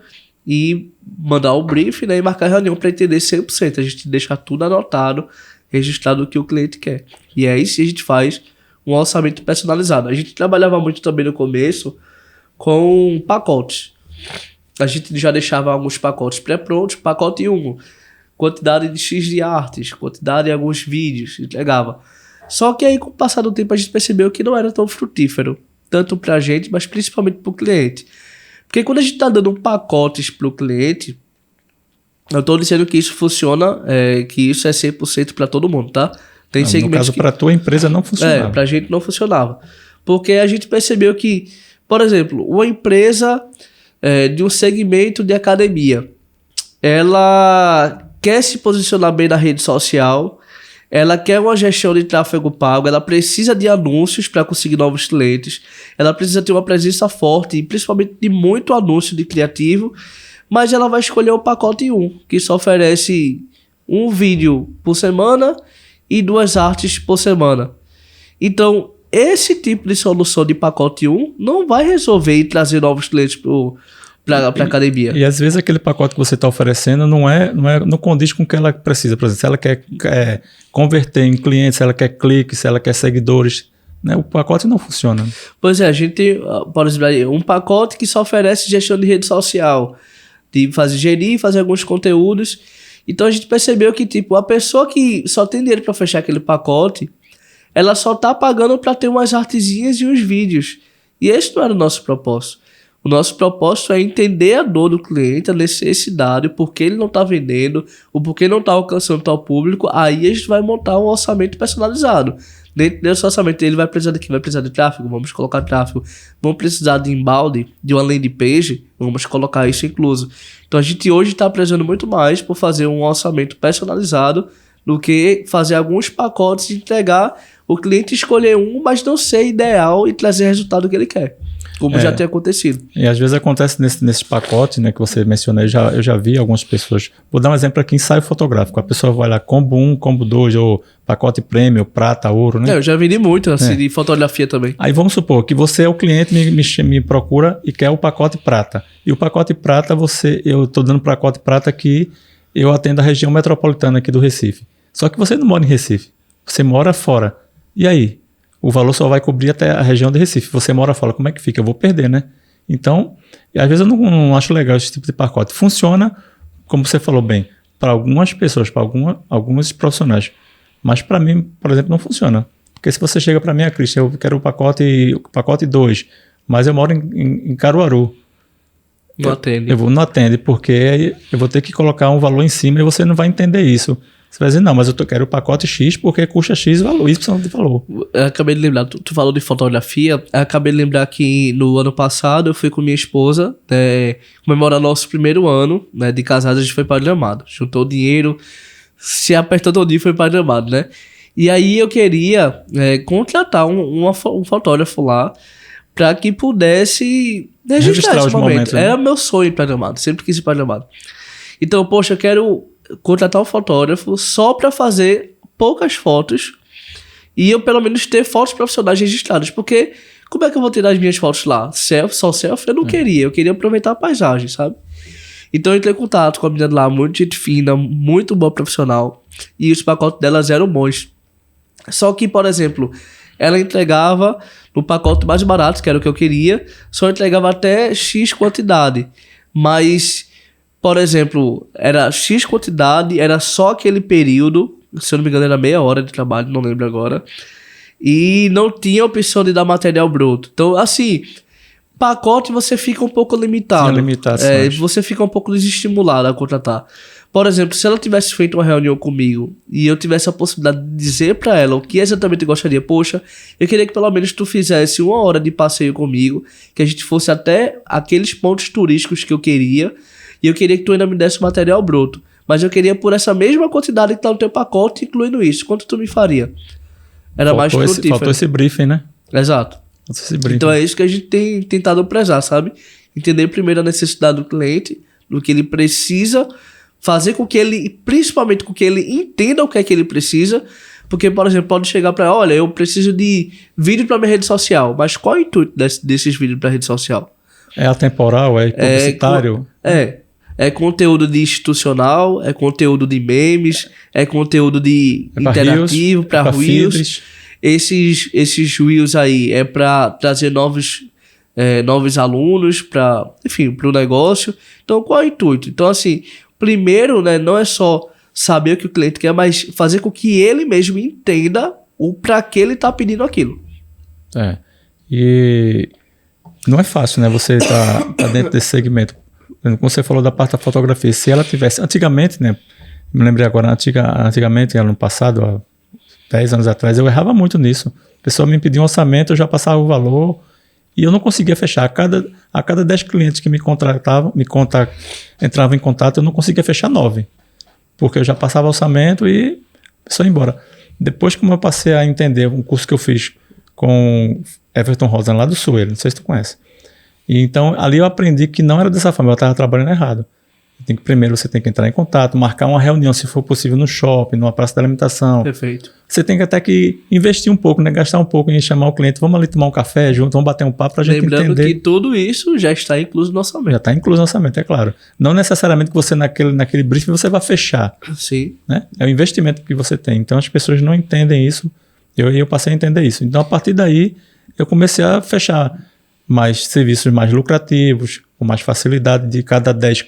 e mandar o briefing, né, e marcar a reunião para entender 100%. A gente deixa tudo anotado, registrado o que o cliente quer. E aí sim a gente faz um orçamento personalizado. A gente trabalhava muito também no começo com pacotes. A gente já deixava alguns pacotes pré-prontos, pacote 1, quantidade de X de artes, quantidade de alguns vídeos, entregava. Só que aí com o passar do tempo a gente percebeu que não era tão frutífero, tanto pra gente, mas principalmente pro cliente. Porque quando a gente está dando pacotes para o cliente, eu estou dizendo que isso funciona, que isso é 100% para todo mundo, tá? Tem segmentos no caso, para a tua empresa não funcionava. Para a gente não funcionava. Porque a gente percebeu que, por exemplo, uma empresa de um segmento de academia, ela quer se posicionar bem na rede social, ela quer uma gestão de tráfego pago, ela precisa de anúncios para conseguir novos clientes, ela precisa ter uma presença forte e principalmente de muito anúncio de criativo, mas ela vai escolher o pacote 1, que só oferece um vídeo por semana e 2 artes por semana. Então, esse tipo de solução de pacote 1 não vai resolver e trazer novos clientes para a academia. E às vezes aquele pacote que você está oferecendo não condiz com o que ela precisa. Por exemplo, se ela quer converter em clientes, se ela quer cliques, se ela quer seguidores, né, o pacote não funciona. Pois a gente tem, por exemplo, um pacote que só oferece gestão de rede social, de gerir e fazer alguns conteúdos. Então a gente percebeu que a pessoa que só tem dinheiro para fechar aquele pacote, ela só está pagando para ter umas artezinhas e uns vídeos. E esse não era o nosso propósito. O nosso propósito é entender a dor do cliente, a necessidade, o porquê ele não está vendendo, o porquê não está alcançando tal público. Aí a gente vai montar um orçamento personalizado. Dentro desse orçamento ele vai precisar de quê? Vai precisar de tráfego, vamos colocar tráfego. Vamos precisar de embalde, de uma landing page, vamos colocar isso incluso. Então a gente hoje está prezando muito mais por fazer um orçamento personalizado do que fazer alguns pacotes e entregar o cliente escolher um, mas não ser ideal e trazer o resultado que ele quer. Como já tem acontecido. E às vezes acontece nesse pacote, né, que você mencionou, eu já vi algumas pessoas. Vou dar um exemplo aqui, ensaio fotográfico. A pessoa vai lá, combo 1, combo 2, ou pacote prêmio, prata, ouro, né? Eu já vendi muito, assim, de fotografia também. Aí vamos supor que você é o cliente, me procura e quer o pacote prata. E o pacote prata, eu estou dando pacote prata que eu atendo a região metropolitana aqui do Recife. Só que você não mora em Recife, você mora fora. E aí? O valor só vai cobrir até a região de Recife. Você mora fora, como é que fica? Eu vou perder, né? Então, às vezes eu não acho legal esse tipo de pacote. Funciona, como você falou bem, para algumas pessoas, para alguns profissionais. Mas para mim, por exemplo, não funciona. Porque se você chega para mim, Cristian, eu quero o pacote 2, mas eu moro em Caruaru. Não atende. Não atende, porque eu vou ter que colocar um valor em cima e você não vai entender isso. Você vai dizer, não, mas eu quero o pacote X porque custa X valor, Y de valor. Eu acabei de lembrar, tu falou de fotografia, eu acabei de lembrar que no ano passado eu fui com minha esposa comemorar nosso primeiro ano, né, de casados. A gente foi para Gramado, juntou dinheiro, se apertou todo dia e foi para Gramado, né? E aí eu queria contratar um fotógrafo lá para que pudesse registrar esse momento. Momentos, né? Era meu sonho para Gramado, sempre quis ir para Gramado. Então, poxa, eu quero contratar um fotógrafo só para fazer poucas fotos e eu pelo menos ter fotos profissionais registradas, porque como é que eu vou tirar as minhas fotos lá? Só selfie? Eu não queria, eu queria aproveitar a paisagem, sabe? Então eu entrei em contato com a menina lá, muito gente fina, muito boa profissional, e os pacotes delas eram bons. Só que, por exemplo, ela entregava no pacote mais barato, que era o que eu queria, só entregava até X quantidade, mas... Por exemplo, era X quantidade, era só aquele período, se eu não me engano era meia hora de trabalho, não lembro agora, e não tinha opção de dar material bruto. Então, assim, pacote você fica um pouco limitado. Você fica um pouco desestimulado a contratar. Por exemplo, se ela tivesse feito uma reunião comigo e eu tivesse a possibilidade de dizer para ela o que exatamente eu gostaria, poxa, eu queria que pelo menos tu fizesse 1 hora de passeio comigo, que a gente fosse até aqueles pontos turísticos que eu queria, e eu queria que tu ainda me desse material bruto. Mas eu queria por essa mesma quantidade que tá no teu pacote, incluindo isso. Quanto tu me faria? Era mais frutífero. Faltou esse briefing, né? Exato. Então é isso que a gente tem tentado prezar, sabe? Entender primeiro a necessidade do cliente, do que ele precisa, fazer com que ele, principalmente com que ele entenda o que é que ele precisa. Porque, por exemplo, pode chegar para, olha, eu preciso de vídeo para minha rede social. Mas qual é o intuito desses vídeos para rede social? É atemporal, é publicitário? É conteúdo de institucional, é conteúdo de memes, é conteúdo de interativo, para Reels. Esses Reels aí é para trazer novos alunos, enfim, para o negócio. Então, qual é o intuito? Então, assim, primeiro, né, não é só saber o que o cliente quer, mas fazer com que ele mesmo entenda o para que ele está pedindo aquilo. E não é fácil, né? Você tá dentro desse segmento. Como você falou da parte da fotografia, se ela tivesse... Antigamente, né? Me lembrei agora, antigamente, ano passado, há 10 anos atrás, eu errava muito nisso. A pessoa me pedia um orçamento, eu já passava o valor e eu não conseguia fechar. A cada 10 clientes que me contratavam, entravam em contato, eu não conseguia fechar 9. Porque eu já passava o orçamento e a pessoa ia embora. Depois, como eu passei a entender um curso que eu fiz com Everton Rosa, lá do Sul, não sei se tu conhece. E então, ali eu aprendi que não era dessa forma, eu estava trabalhando errado. Primeiro você tem que entrar em contato, marcar uma reunião, se for possível, no shopping, numa praça de alimentação. Perfeito. Você tem que até que investir um pouco, né? Gastar um pouco em chamar o cliente, vamos ali tomar um café junto, vamos bater um papo para a gente entender. Lembrando que tudo isso já está incluso no orçamento. Já está incluso no orçamento, é claro. Não necessariamente que você naquele briefing você vai fechar. Sim. Né? É o investimento que você tem. Então as pessoas não entendem isso. Eu passei a entender isso. Então a partir daí eu comecei a fechar mais serviços mais lucrativos, com mais facilidade. De cada 10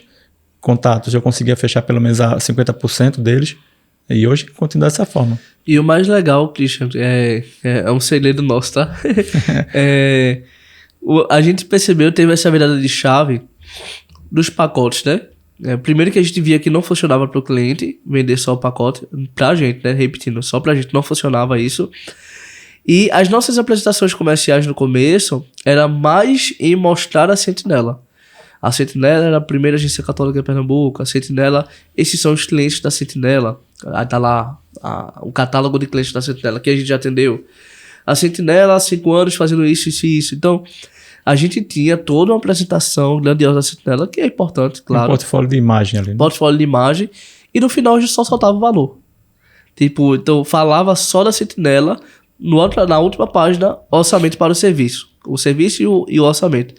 contatos eu conseguia fechar pelo menos a 50% deles. E hoje continua dessa forma. E o mais legal, Christian, é um segredo nosso, tá? A gente percebeu, teve essa virada de chave dos pacotes, né? Primeiro que a gente via que não funcionava para o cliente vender só o pacote, pra gente, né? Repetindo, só pra gente não funcionava isso. E as nossas apresentações comerciais no começo era mais em mostrar a Sentinela. A Sentinela era a primeira agência católica em Pernambuco. A Sentinela, esses são os clientes da Sentinela. Aí tá lá o catálogo de clientes da Sentinela que a gente já atendeu. A Sentinela há 5 anos fazendo isso, isso e isso. Então, a gente tinha toda uma apresentação grandiosa da Sentinela, que é importante, claro. Um portfólio de imagem ali. Né? Portfólio de imagem. E no final a gente só soltava o valor. Tipo, então falava só da Sentinela, na última página, orçamento para o serviço. O serviço e o orçamento.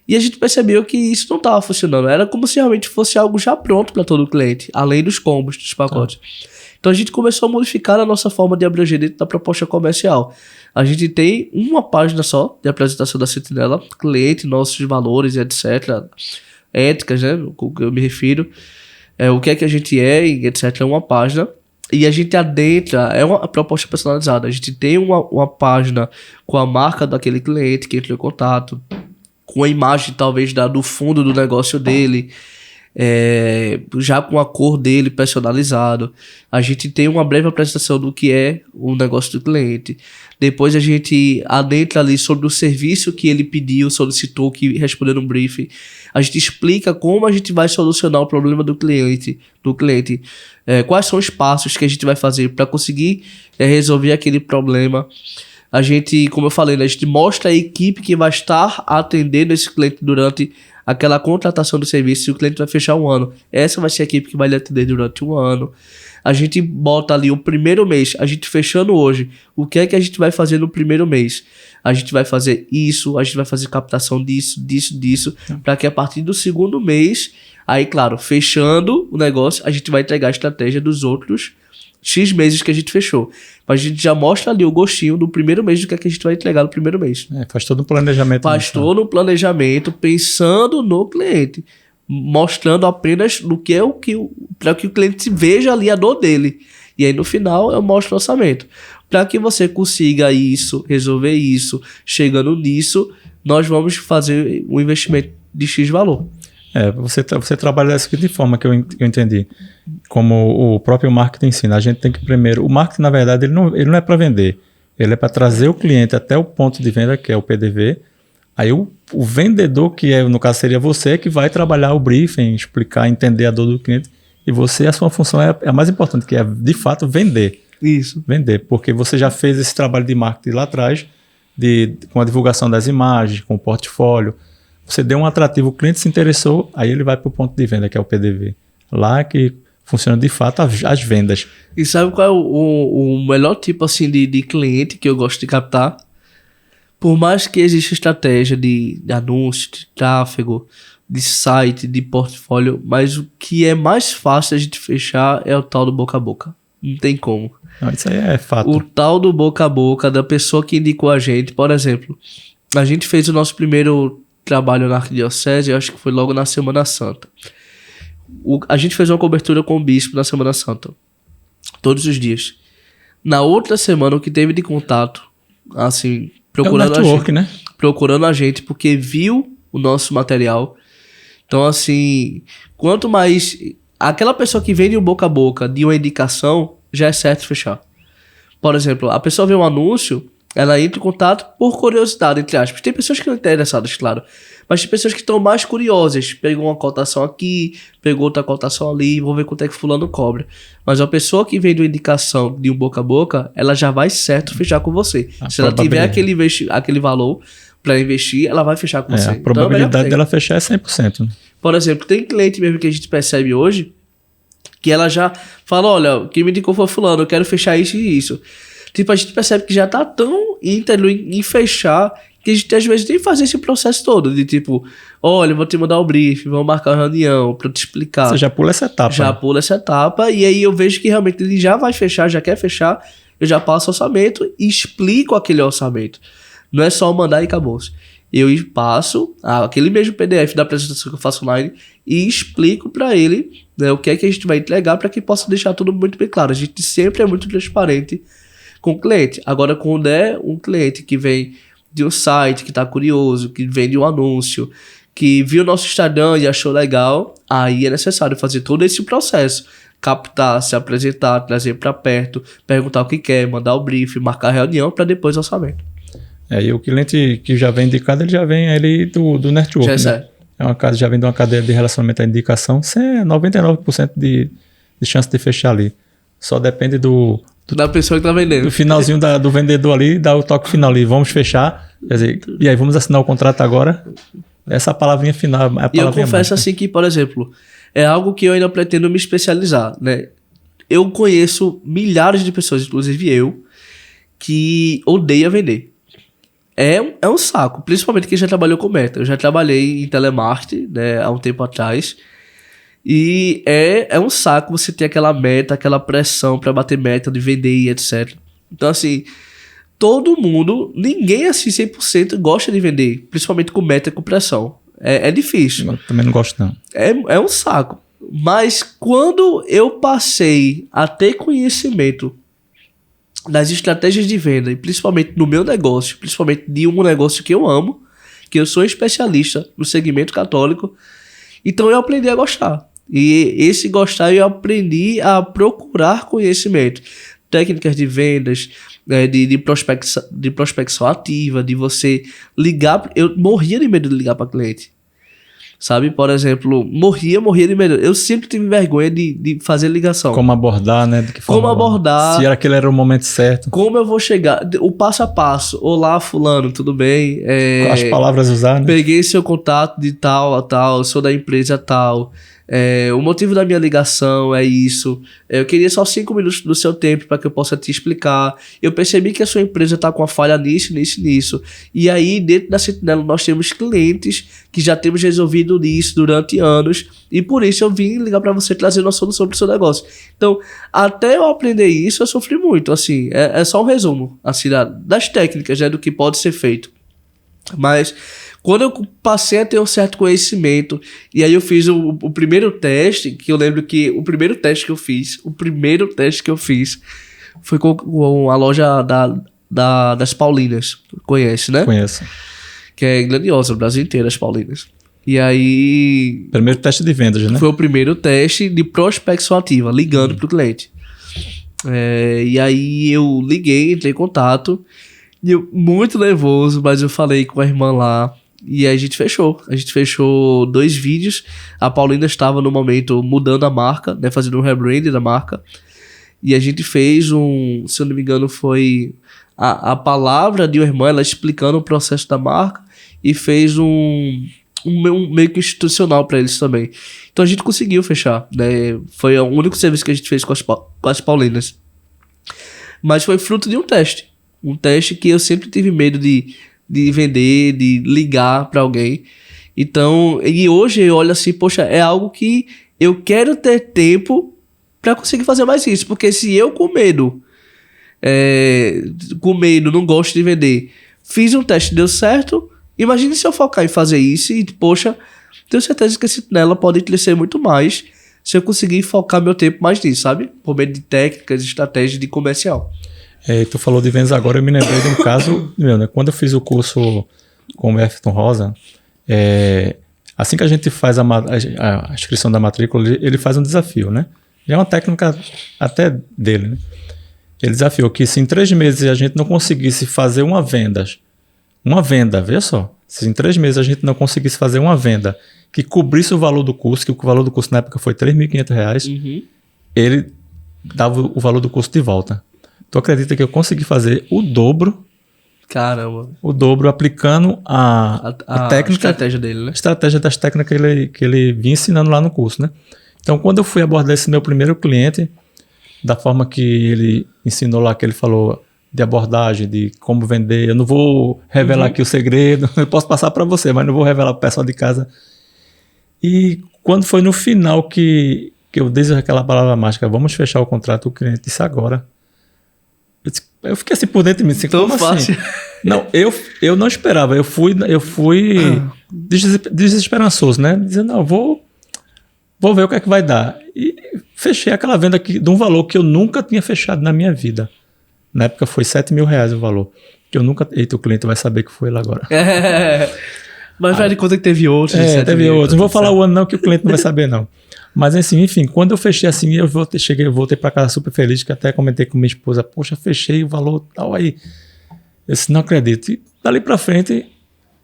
E a gente percebeu que isso não estava funcionando. Era como se realmente fosse algo já pronto para todo o cliente, além dos combos, dos pacotes. Então a gente começou a modificar a nossa forma de abranger dentro da proposta comercial. A gente tem uma página só de apresentação da Sentinela, cliente, nossos valores, etc. Éticas, né? O que eu me refiro. O que é que a gente é, etc. É uma página. E a gente adentra, é uma proposta personalizada. A gente tem uma página com a marca daquele cliente que entrou em contato, com a imagem talvez do fundo do negócio dele, já com a cor dele personalizado. A gente tem uma breve apresentação do que é o negócio do cliente. Depois a gente adentra ali sobre o serviço que ele pediu, solicitou, que respondeu no briefing. A gente explica como a gente vai solucionar o problema do cliente. Quais são os passos que a gente vai fazer para conseguir resolver aquele problema. A gente, como eu falei, né, a gente mostra a equipe que vai estar atendendo esse cliente durante aquela contratação do serviço, e o cliente vai fechar 1 ano. Essa vai ser a equipe que vai lhe atender durante 1 ano. A gente bota ali o primeiro mês, a gente fechando hoje, o que é que a gente vai fazer no primeiro mês? A gente vai fazer isso, a gente vai fazer captação disso, para que a partir do segundo mês, aí claro, fechando o negócio, a gente vai entregar a estratégia dos outros X meses que a gente fechou. Mas a gente já mostra ali o gostinho do primeiro mês do que é que a gente vai entregar no primeiro mês. Faz todo um planejamento. Todo um planejamento pensando no cliente. Mostrando apenas no que é para que o cliente veja ali a dor dele. E aí no final eu mostro o orçamento. Para que você consiga isso, resolver isso, chegando nisso, nós vamos fazer um investimento de X valor. Você trabalha dessa seguinte forma que eu entendi, como o próprio marketing ensina. A gente tem que primeiro... O marketing, na verdade, ele não é para vender. Ele é para trazer o cliente até o ponto de venda, que é o PDV. Aí o vendedor, que no caso seria você, que vai trabalhar o briefing, explicar, entender a dor do cliente. E você, a sua função é a mais importante, que é, de fato, vender. Isso. Vender, porque você já fez esse trabalho de marketing lá atrás, com a divulgação das imagens, com o portfólio. Você deu um atrativo, o cliente se interessou, aí ele vai para o ponto de venda, que é o PDV. Lá que funciona de fato as vendas. E sabe qual é o melhor tipo assim de cliente que eu gosto de captar? Por mais que exista estratégia de anúncio, de tráfego, de site, de portfólio, mas o que é mais fácil a gente fechar é o tal do boca a boca. Não tem como. Não, isso aí é fato. O tal do boca a boca da pessoa que indicou a gente. Por exemplo, a gente fez o nosso primeiro trabalho na Arquidiocese, eu acho que foi logo na Semana Santa. A gente fez uma cobertura com o bispo na Semana Santa. Todos os dias. Na outra semana, o que teve de contato, assim, procurando network, a gente, né? Procurando a gente, porque viu o nosso material. Então, assim, quanto mais... Aquela pessoa que vende o boca a boca de uma indicação, já é certo fechar. Por exemplo, a pessoa vê um anúncio, ela entra em contato por curiosidade, entre aspas. Tem pessoas que não estão interessadas, claro. Mas tem pessoas que estão mais curiosas. Pegou uma cotação aqui, pegou outra cotação ali, vou ver quanto é que fulano cobra. Mas a pessoa que vende uma indicação de um boca a boca, ela já vai certo fechar com você. Se ela tiver aquele valor para investir, ela vai fechar com você. A probabilidade dela fechar é 100%. Né? Por exemplo, tem cliente mesmo que a gente percebe hoje, que ela já fala, olha, quem me indicou foi fulano, eu quero fechar isso e isso. Tipo, a gente percebe que já tá tão íntegro em fechar, que a gente às vezes tem que fazer esse processo todo, de tipo, olha, vou te mandar o brief, vamos marcar uma reunião pra eu te explicar. Você já pula essa etapa. Já pula essa etapa, e aí eu vejo que realmente ele já vai fechar, já quer fechar, eu já passo o orçamento e explico aquele orçamento. Não é só mandar e acabou-se. Eu passo aquele mesmo PDF da apresentação que eu faço online e explico para ele, né, o que é que a gente vai entregar para que possa deixar tudo muito bem claro. A gente sempre é muito transparente com o cliente. Agora, quando é um cliente que vem de um site que tá curioso, que vende um anúncio, que viu o nosso Instagram e achou legal, aí é necessário fazer todo esse processo. Captar, se apresentar, trazer para perto, perguntar o que quer, mandar o brief, marcar reunião para depois orçamento. E o cliente que já vem indicado, ele já vem ali do network, Já né? Já vem de uma cadeia de relacionamento à indicação, sem 99% de chance de fechar ali. Só depende da pessoa que tá vendendo. Do finalzinho do vendedor ali, dá o toque final ali, vamos fechar, quer dizer, e aí vamos assinar o contrato agora. Essa palavrinha final, a palavrinha. E eu confesso assim que, por exemplo, é algo que eu ainda pretendo me especializar, né? Eu conheço milhares de pessoas, inclusive eu, que odeia vender. É um saco, principalmente quem já trabalhou com meta. Eu já trabalhei em telemarketing, né, há um tempo atrás. E é um saco você ter aquela meta, aquela pressão para bater meta de vender e etc. Então, assim, ninguém assim 100% gosta de vender, principalmente com meta e com pressão. É difícil. Eu também não gosto, não. É um saco. Mas quando eu passei a ter conhecimento das estratégias de venda, e principalmente no meu negócio, principalmente de um negócio que eu amo, que eu sou especialista no segmento católico, então eu aprendi a gostar. E esse gostar eu aprendi a procurar conhecimento. Técnicas de vendas, de prospecção ativa, de você ligar. Eu morria de medo de ligar para cliente. Sabe? Por exemplo, morria de medo. Eu sempre tive vergonha de fazer ligação. Como abordar, né? De que forma como abordar. Se aquele era o momento certo. Como eu vou chegar. O passo a passo. Olá, fulano, tudo bem? As palavras usar, né? Peguei seu contato de tal a tal, sou da empresa tal. O motivo da minha ligação é isso. Eu queria só 5 minutos do seu tempo para que eu possa te explicar. Eu percebi que a sua empresa está com uma falha nisso. E aí, dentro da Sentinela, nós temos clientes que já temos resolvido isso durante anos. E por isso eu vim ligar para você trazer uma solução para o seu negócio. Então, até eu aprender isso, eu sofri muito. Assim, é só um resumo assim, das técnicas, né, do que pode ser feito. Mas quando eu passei a ter um certo conhecimento, e aí eu fiz o primeiro teste, que eu lembro que o primeiro teste que eu fiz foi com a loja das Paulinas. Conhece, né? Conheço. Que é grandiosa, o Brasil inteiro, as Paulinas. E aí... Primeiro teste de vendas, né? Foi o primeiro teste de prospecção ativa, ligando pro cliente. E aí eu liguei, entrei em contato, e eu, muito nervoso, mas eu falei com a irmã lá, e aí a gente fechou 2 vídeos. A Paulina estava no momento mudando a marca, né, fazendo um rebranding da marca, e a gente fez se eu não me engano foi a palavra de uma irmã, ela explicando o processo da marca, e fez um meio que institucional para eles também. Então a gente conseguiu fechar, né? Foi o único serviço que a gente fez com as Paulinas, mas foi fruto de um teste que eu sempre tive medo de vender, de ligar para alguém. Então, e hoje eu olho assim, poxa, é algo que eu quero ter tempo para conseguir fazer mais isso, porque se eu com medo, não gosto de vender, fiz um teste, deu certo, imagine se eu focar em fazer isso e, poxa, tenho certeza que esse Sentinela pode crescer muito mais se eu conseguir focar meu tempo mais nisso, sabe? Por meio de técnicas, estratégias de comercial. Tu falou de vendas agora, eu me lembrei de um caso meu, né? Quando eu fiz o curso com o Everton Rosa, assim que a gente faz a inscrição da matrícula, ele faz um desafio, né? É uma técnica até dele, né? Ele desafiou que se em 3 meses a gente não conseguisse fazer uma venda, veja só, se em 3 meses a gente não conseguisse fazer uma venda que cobrisse o valor do curso, que o valor do curso na época foi R$3.500, ele dava o valor do curso de volta. Tu acredita que eu consegui fazer o dobro? Caramba. O dobro aplicando a técnica. A estratégia dele, né? A estratégia das técnicas que ele vinha ensinando lá no curso, né? Então, quando eu fui abordar esse meu primeiro cliente, da forma que ele ensinou lá, que ele falou de abordagem, de como vender, eu não vou revelar aqui o segredo, eu posso passar para você, mas não vou revelar para o pessoal de casa. E quando foi no final que eu disse aquela palavra mágica, vamos fechar o contrato, o cliente disse agora. Eu fiquei assim por dentro de mim, assim, tão como fácil. Assim? Não, eu não esperava, eu fui desesperançoso, né? Dizendo, não, vou ver o que é que vai dar. E fechei aquela venda de um valor que eu nunca tinha fechado na minha vida. Na época foi R$7.000 o valor. que eu nunca... Eita, o cliente vai saber que foi ele agora. Mas vai de conta que teve outros. Teve outros. Não vou falar o ano não, que o cliente não vai saber não. Mas assim, enfim, quando eu fechei assim, eu voltei para casa super feliz, que até comentei com minha esposa, poxa, fechei o valor tal aí. Eu disse, não acredito. E dali para frente,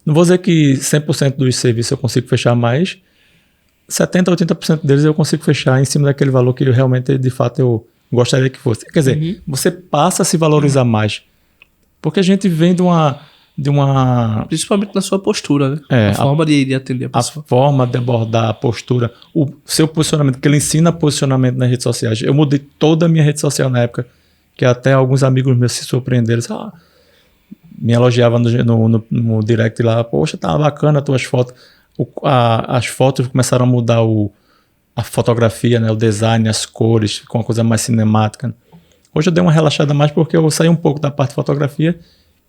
não vou dizer que 100% dos serviços eu consigo fechar mais, 70%, 80% deles eu consigo fechar em cima daquele valor que eu realmente, de fato, eu gostaria que fosse. Quer dizer, você passa a se valorizar mais. Porque a gente vem de uma... Principalmente na sua postura, né? A forma de atender a pessoa. A forma de abordar, a postura, o seu posicionamento, que ele ensina posicionamento nas redes sociais. Eu mudei toda a minha rede social na época, que até alguns amigos meus se surpreenderam. Me elogiavam no direct lá, poxa, tá bacana as tuas fotos. As fotos começaram a mudar a fotografia, né? O design, as cores, com uma coisa mais cinemática. Hoje eu dei uma relaxada mais porque eu saí um pouco da parte de fotografia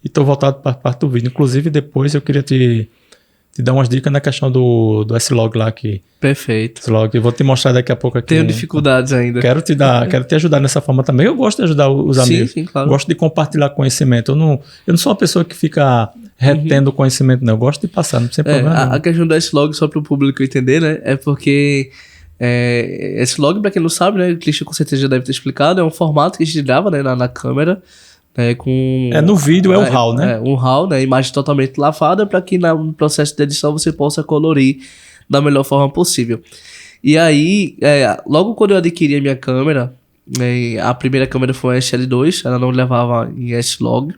e estou voltado para a parte do vídeo. Inclusive, depois eu queria te dar umas dicas na questão do S-Log lá. Perfeito. S-Log, eu vou te mostrar daqui a pouco aqui. Tenho dificuldades ainda. Quero te ajudar nessa forma também. Eu gosto de ajudar os amigos. Sim, claro. Gosto de compartilhar conhecimento. Eu não sou uma pessoa que fica retendo conhecimento, não. Eu gosto de passar, não tem problema. A questão do S-Log, só para o público entender, né? É porque S-Log, para quem não sabe, né? O Christian com certeza já deve ter explicado. É um formato que a gente grava, né, na câmera. No vídeo é o RAW, né? Um RAW, né? Imagem totalmente lavada para que no processo de edição você possa colorir da melhor forma possível. E aí, logo quando eu adquiri a minha câmera, a primeira câmera foi a SL2, ela não levava em S-Log.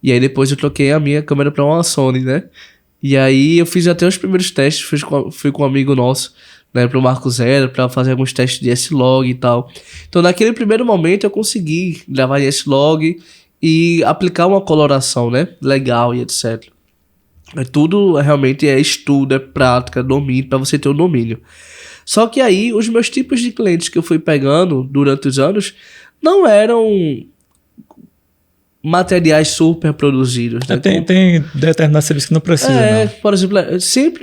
E aí depois eu troquei a minha câmera para uma Sony, né? E aí eu fiz até os primeiros testes, fui com um amigo nosso, né, pro Marco Zero, para fazer alguns testes de S-Log e tal. Então naquele primeiro momento eu consegui gravar em S-Log e aplicar uma coloração, né, legal e etc. Tudo realmente é estudo, é prática, domínio, para você ter o domínio. Só que aí os meus tipos de clientes que eu fui pegando durante os anos não eram materiais super produzidos. Né? Tem determinados serviços que não precisa, não. Por exemplo,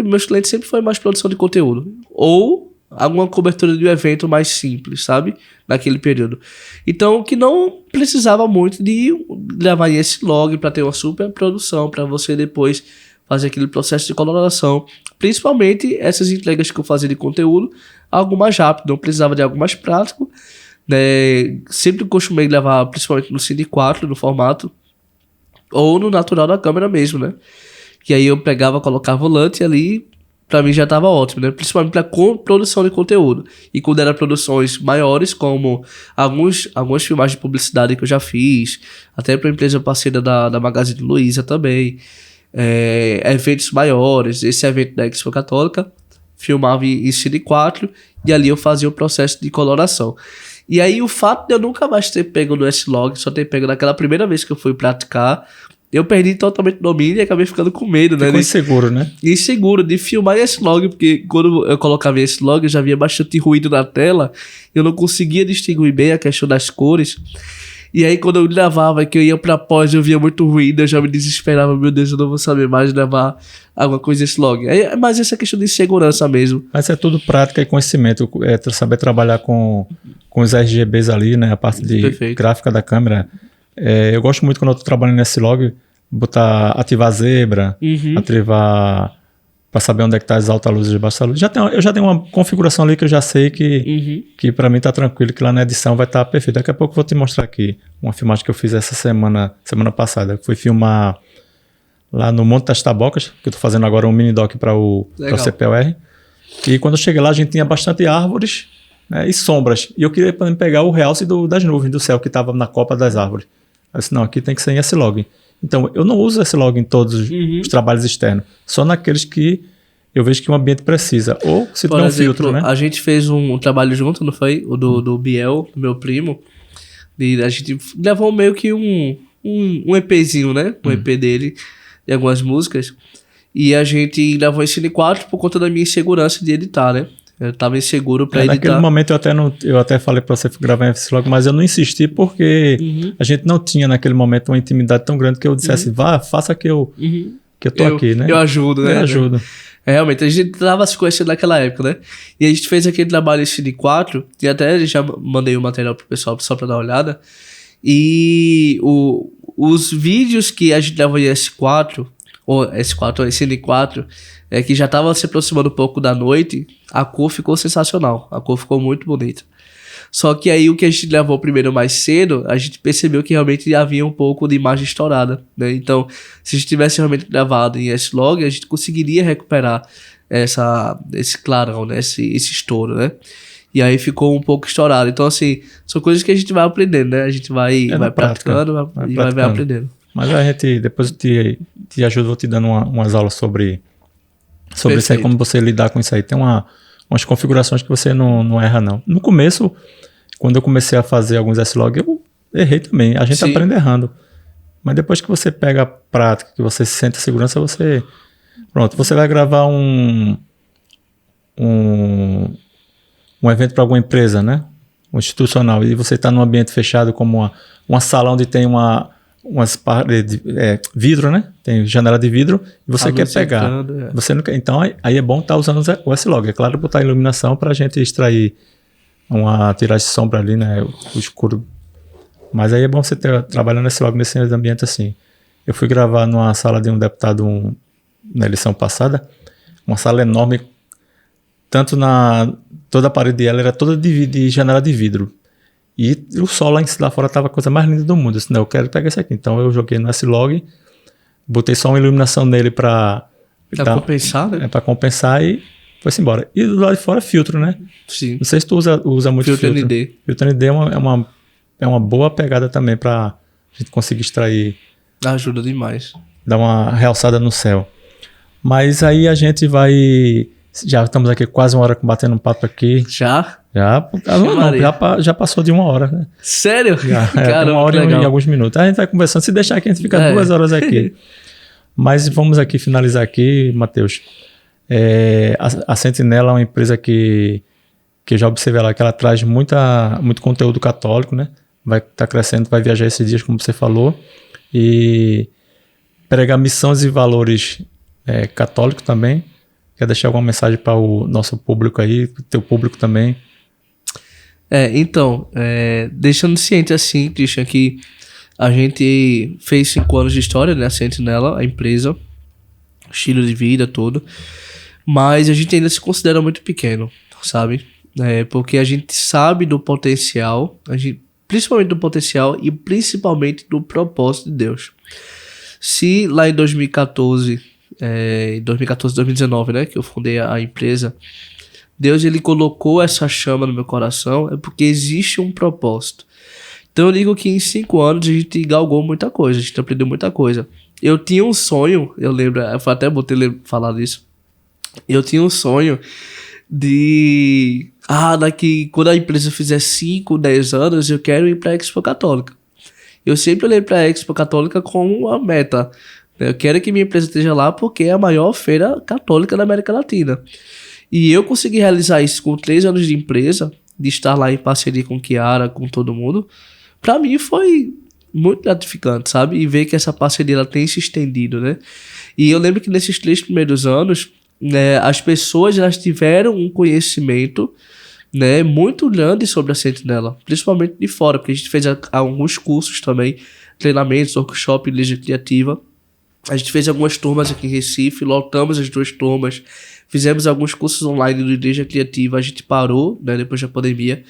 meus clientes sempre foi mais produção de conteúdo. Ou alguma cobertura de um evento mais simples, sabe? Naquele período. Então, que não precisava muito de levar esse log para ter uma super produção, para você depois fazer aquele processo de coloração. Principalmente essas entregas que eu fazia de conteúdo, algo mais rápido, não precisava de algo mais prático. Sempre costumei levar principalmente no Cine 4 no formato ou no natural da câmera mesmo, né? Que aí eu pegava, colocava o volante ali, pra mim já tava ótimo, né? Principalmente pra produção de conteúdo. E quando eram produções maiores, como algumas filmagens de publicidade que eu já fiz, até pra empresa parceira da Magazine Luiza também, eventos maiores, esse evento da Expo Católica, filmava em Cine 4 e ali eu fazia o processo de coloração. E aí o fato de eu nunca mais ter pego no S-Log, só ter pego naquela primeira vez que eu fui praticar, eu perdi totalmente o domínio e acabei ficando com medo, né? Ficou inseguro, né? Inseguro de filmar em S-Log, porque quando eu colocava em S-Log eu já via bastante ruído na tela, eu não conseguia distinguir bem a questão das cores. E aí quando eu gravava, que eu ia pra pós, eu via muito ruído, eu já me desesperava, meu Deus, eu não vou saber mais gravar alguma coisa nesse log. Mas essa questão de segurança mesmo. Mas é tudo prática e conhecimento, saber trabalhar com os RGBs ali, né, a parte de gráfica da câmera. Eu gosto muito quando eu tô trabalhando nesse log, ativar a zebra, ativar para saber onde é que tá as altas luzes e baixas luzes. Eu já tenho uma configuração ali que eu já sei que para mim tá tranquilo, que lá na edição vai estar perfeito. Daqui a pouco eu vou te mostrar aqui uma filmagem que eu fiz essa semana passada. Eu fui filmar lá no Monte das Tabocas, que eu tô fazendo agora um mini doc para o CPUR. E quando eu cheguei lá, a gente tinha bastante árvores, né, e sombras. E eu queria pegar o realce das nuvens do céu que estava na copa das árvores. Eu disse, não, aqui tem que ser em S-Log. Então, eu não uso S-Log em todos os trabalhos externos, só naqueles que eu vejo que o ambiente precisa. Ou se tiver um filtro, né? A gente fez um trabalho junto, não foi? O do Biel, do meu primo. E a gente gravou meio que um EPzinho, né? Um EP dele, de algumas músicas. E a gente gravou em Cine 4 por conta da minha insegurança de editar, né? Eu tava inseguro pra editar. Naquele momento eu até falei pra você gravar em S-Log, mas eu não insisti porque a gente não tinha naquele momento uma intimidade tão grande que eu dissesse, vá, faça que eu tô aqui, né? Eu ajudo, né? Eu ajudo. Realmente, a gente tava se conhecendo naquela época, né? E a gente fez aquele trabalho em Cine 4, e até já mandei o material pro pessoal só pra dar uma olhada. E o Os vídeos que a gente gravou em S4, ou S4 ou SN4, que já tava se aproximando um pouco da noite, a cor ficou sensacional. A cor ficou muito bonita. Só que aí o que a gente gravou primeiro mais cedo, a gente percebeu que realmente havia um pouco de imagem estourada, né? Então, se a gente tivesse realmente gravado em S-Log, a gente conseguiria recuperar esse clarão, né? Esse estouro, né? E aí ficou um pouco estourado. Então, assim, são coisas que a gente vai aprendendo, né? A gente vai praticando e vai aprendendo. Mas a gente, depois te ajuda, vou te dando umas aulas sobre isso aí, como você lidar com isso aí. Tem umas configurações que você não erra, não. No começo, quando eu comecei a fazer alguns S-Log, eu errei também. A gente aprende errando. Mas depois que você pega a prática, que você sente a segurança, pronto, você vai gravar um evento para alguma empresa, né? Um institucional. E você está num ambiente fechado, como uma sala onde tem umas paredes vidro, né? Tem janela de vidro e você quer pegar. Você não quer, então aí é bom estar usando o S-Log. É claro, botar iluminação para a gente extrair uma tiragem de sombra ali, né? O escuro. Mas aí é bom você trabalhando S-Log nesse ambiente assim. Eu fui gravar numa sala de um deputado na eleição passada, uma sala enorme, tanto toda a parede dela era toda de janela de vidro. E o sol lá fora estava a coisa mais linda do mundo. Eu disse, não, eu quero pegar esse aqui. Então eu joguei no S-Log, botei só uma iluminação nele para compensar, né? Para compensar e foi-se embora. E do lado de fora, filtro, né? Sim. Não sei se tu usa muito filtro. ND. Filtro ND é uma boa pegada também para a gente conseguir extrair. Ajuda demais. Dar uma realçada no céu. Mas aí a gente vai... Já estamos aqui quase uma hora batendo um papo aqui. Já? Já passou de uma hora, né? Sério? Caramba, uma hora e alguns minutos. A gente vai conversando. Se deixar aqui, a gente fica 2 horas aqui. Mas vamos aqui finalizar aqui, Matheus. A Sentinela é uma empresa que eu já observei lá, que ela traz muito conteúdo católico, né? Vai estar crescendo, vai viajar esses dias, como você falou. E pregar missões e valores católicos também. Quer deixar alguma mensagem para o nosso público aí, teu público também? Então, deixando ciente assim, Christian, que a gente fez 5 anos de história, né, a Sentinela, a empresa, estilo de vida, tudo, mas a gente ainda se considera muito pequeno, sabe? Porque a gente sabe do potencial, principalmente do potencial e principalmente do propósito de Deus. Se lá em 2014, 2019, né, que eu fundei a empresa, Deus ele colocou essa chama no meu coração, é porque existe um propósito. Então eu digo que em 5 anos a gente galgou muita coisa, a gente aprendeu muita coisa. Eu tinha um sonho, eu lembro, eu até botei falar disso, eu tinha um sonho de... quando a empresa fizer 5, 10 anos, eu quero ir para a Expo Católica. Eu sempre olhei para a Expo Católica como uma meta. Eu quero que minha empresa esteja lá porque é a maior feira católica da América Latina. E eu consegui realizar isso com 3 anos de empresa, de estar lá em parceria com Kiara, com todo mundo. Para mim foi muito gratificante, sabe? E ver que essa parceria ela tem se estendido, né? E eu lembro que nesses 3 primeiros anos, né, as pessoas elas tiveram um conhecimento, né, muito grande sobre a Sentinela, principalmente de fora, porque a gente fez alguns cursos também, treinamentos, workshop, igreja criativa. A gente fez algumas turmas aqui em Recife, lotamos as 2 turmas, fizemos alguns cursos online do Igreja Criativa, a gente parou, né, depois da pandemia,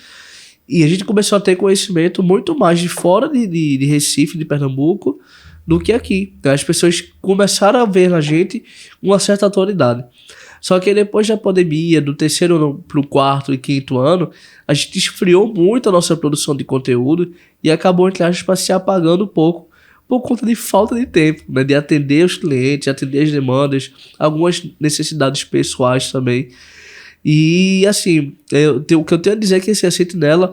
e a gente começou a ter conhecimento muito mais de fora de Recife, de Pernambuco, do que aqui. As pessoas começaram a ver na gente uma certa autoridade. Só que depois da pandemia, do 3º ano para o 4º e 5º ano, a gente esfriou muito a nossa produção de conteúdo e acabou, entre aspas, se apagando um pouco, por conta de falta de tempo, né, de atender os clientes, atender as demandas, algumas necessidades pessoais também. E assim, o que eu tenho a dizer é que esse Sentinela,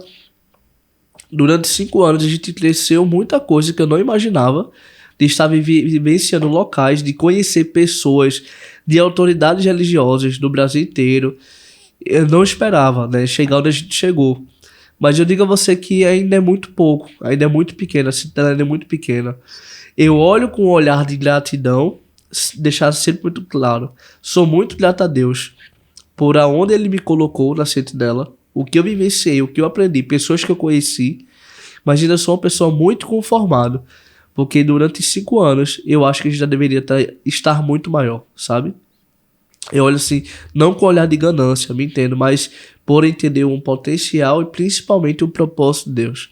durante 5 anos, a gente cresceu muita coisa que eu não imaginava, de estar vivenciando locais, de conhecer pessoas, de autoridades religiosas do Brasil inteiro. Eu não esperava, né, chegar onde a gente chegou. Mas eu digo a você que ainda é muito pouco, ainda é muito pequena, a Sentinela ainda é muito pequena. Eu olho com um olhar de gratidão, deixar sempre muito claro, sou muito grato a Deus por aonde Ele me colocou na Sentinela, o que eu vivenciei, o que eu aprendi, pessoas que eu conheci, mas ainda sou uma pessoa muito conformada, Porque durante 5 anos, eu acho que a gente já deveria estar muito maior, sabe? Eu olho assim, não com olhar de ganância, me entendo, mas por entender um potencial e principalmente o propósito de Deus.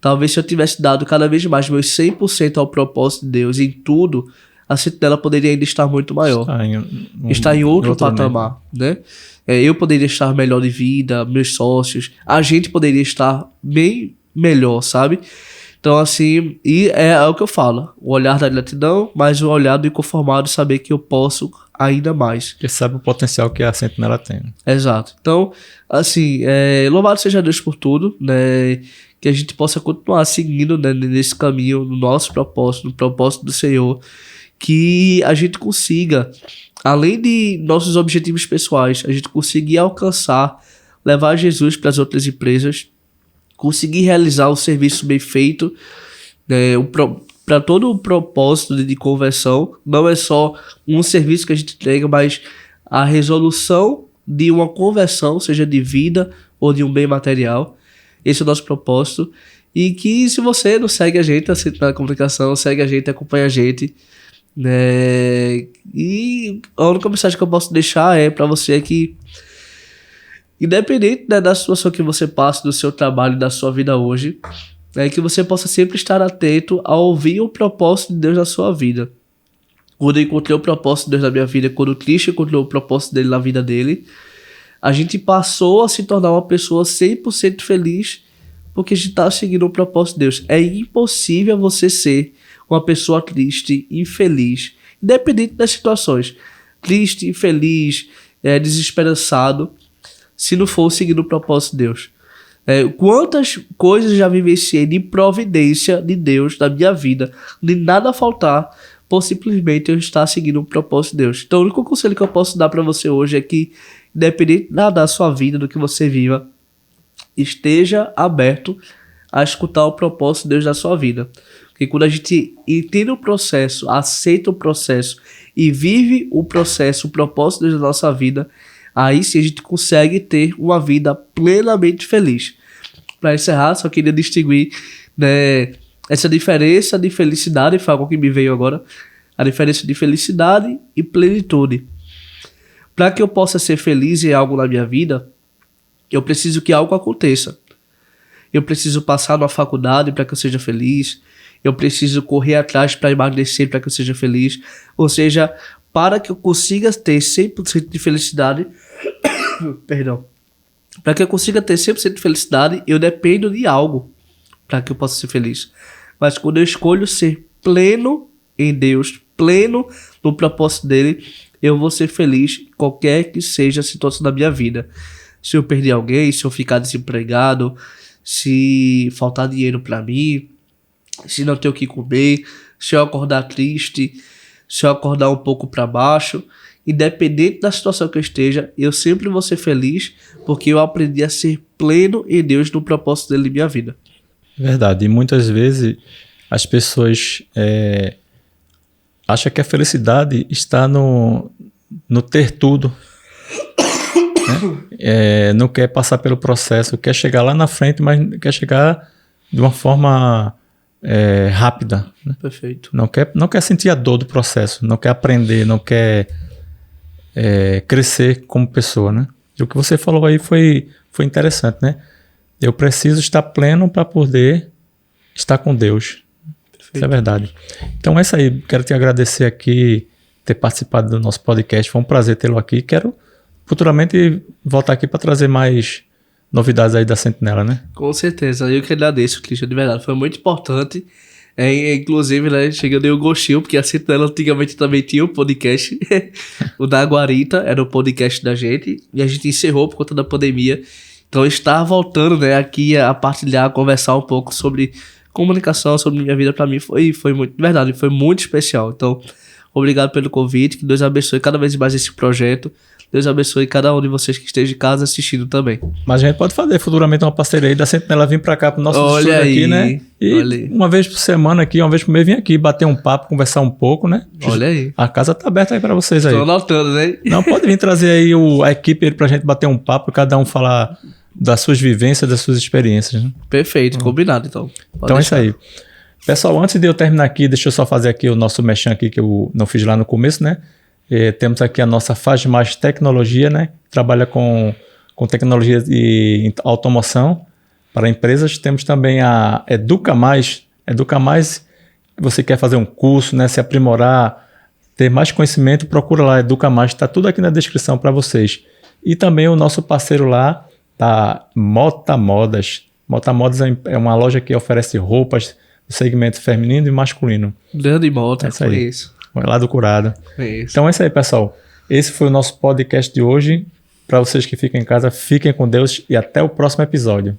Talvez se eu tivesse dado cada vez mais meus 100% ao propósito de Deus em tudo, a Sentinela poderia ainda estar muito maior. Estar em outro patamar, né? Eu poderia estar melhor de vida, meus sócios, a gente poderia estar bem melhor, sabe? Então, assim, e é o que eu falo, o olhar da gratidão, mas o olhar do inconformado, saber que eu posso ainda mais. Porque sabe o potencial que a Sentinela tem. Exato. Então, assim, louvado seja Deus por tudo, né? Que a gente possa continuar seguindo, né, nesse caminho, no nosso propósito, no propósito do Senhor, que a gente consiga, além de nossos objetivos pessoais, a gente conseguir alcançar, levar Jesus para as outras empresas, conseguir realizar o serviço bem feito, né, para todo o propósito de conversão. Não é só um serviço que a gente entrega, mas a resolução de uma conversão, seja de vida ou de um bem material. Esse é o nosso propósito. E que se você não segue a gente, a Sentinela Comunicação, segue a gente, acompanha a gente, né? E a única mensagem que eu posso deixar para você é que, independente, né, da situação que você passa, do seu trabalho, da sua vida hoje, que você possa sempre estar atento a ouvir o propósito de Deus na sua vida. Quando eu encontrei o propósito de Deus na minha vida, quando o Cristo encontrou o propósito dele na vida dele, a gente passou a se tornar uma pessoa 100% feliz, porque a gente está seguindo o propósito de Deus. É impossível você ser uma pessoa triste, infeliz, independente das situações, triste, infeliz, desesperançado, se não for seguindo o propósito de Deus. Quantas coisas já vivenciei de providência de Deus na minha vida, de nada faltar, por simplesmente eu estar seguindo o propósito de Deus. Então o único conselho que eu posso dar para você hoje é que, independente da sua vida, do que você viva, esteja aberto a escutar o propósito de Deus na sua vida. Porque quando a gente entende o processo, aceita o processo e vive o processo, o propósito de Deus na nossa vida, aí sim a gente consegue ter uma vida plenamente feliz. Para encerrar, só queria distinguir, né, essa diferença de felicidade, foi algo que me veio agora, a diferença de felicidade e plenitude. Para que eu possa ser feliz em algo na minha vida, eu preciso que algo aconteça. Eu preciso passar numa faculdade para que eu seja feliz. Eu preciso correr atrás para emagrecer para que eu seja feliz. Ou seja, para que eu consiga ter 100% de felicidade, perdão, para que eu consiga ter 100% de felicidade, eu dependo de algo para que eu possa ser feliz. Mas quando eu escolho ser pleno em Deus, pleno no propósito dele, eu vou ser feliz qualquer que seja a situação da minha vida. Se eu perder alguém, se eu ficar desempregado, se faltar dinheiro para mim, se não ter o que comer, se eu acordar triste, se eu acordar um pouco para baixo, independente da situação que eu esteja, eu sempre vou ser feliz, porque eu aprendi a ser pleno em Deus no propósito dele em minha vida. Verdade, e muitas vezes as pessoas acham que a felicidade está no ter tudo, né? Não quer passar pelo processo, quer chegar lá na frente, mas quer chegar de uma forma rápida, né? Perfeito. Não quer sentir a dor do processo, não quer aprender, não quer crescer como pessoa, né? E o que você falou aí foi interessante, né? Eu preciso estar pleno para poder estar com Deus. Perfeito. Isso é verdade. Então é isso aí. Quero te agradecer aqui, ter participado do nosso podcast. Foi um prazer tê-lo aqui. Quero futuramente voltar aqui para trazer mais novidades aí da Sentinela, né? Com certeza. Eu que agradeço, Cristian, de verdade. Foi muito importante. Inclusive, né, chegando aí o gostinho, porque a Sentinela antigamente também tinha um podcast. O da Guarita era o podcast da gente. E a gente encerrou por conta da pandemia. Então, estar voltando, né, aqui a partilhar, a conversar um pouco sobre comunicação, sobre minha vida, para mim foi muito, de verdade, foi muito especial. Então, obrigado pelo convite, que Deus abençoe cada vez mais esse projeto. Deus abençoe cada um de vocês que esteja em casa assistindo também. Mas a gente pode fazer futuramente uma parceria aí da Sentinela vir para cá pro nosso estúdio aqui, né? E uma vez por semana aqui, uma vez por mês, vir aqui bater um papo, conversar um pouco, né? Olha aí. A casa tá aberta aí para vocês aí. Tô anotando, né? Não, pode vir trazer aí a equipe aí pra gente bater um papo, cada um falar das suas vivências, das suas experiências, né? Perfeito, combinado então. Então é isso aí. Pessoal, antes de eu terminar aqui, deixa eu só fazer aqui o nosso merchan aqui, que eu não fiz lá no começo, né? Temos aqui a nossa Faz Mais Tecnologia, né? Trabalha com tecnologia de automoção para empresas. Temos também a Educa Mais. Educa Mais, você quer fazer um curso, né? Se aprimorar, ter mais conhecimento, procura lá, Educa Mais. Está tudo aqui na descrição para vocês. E também o nosso parceiro lá, da Mota Modas. Mota Modas é uma loja que oferece roupas do segmento feminino e masculino. Grande Mota, é isso. Lá do Curado. Então é isso aí, pessoal. Esse foi o nosso podcast de hoje. Para vocês que ficam em casa, fiquem com Deus e até o próximo episódio.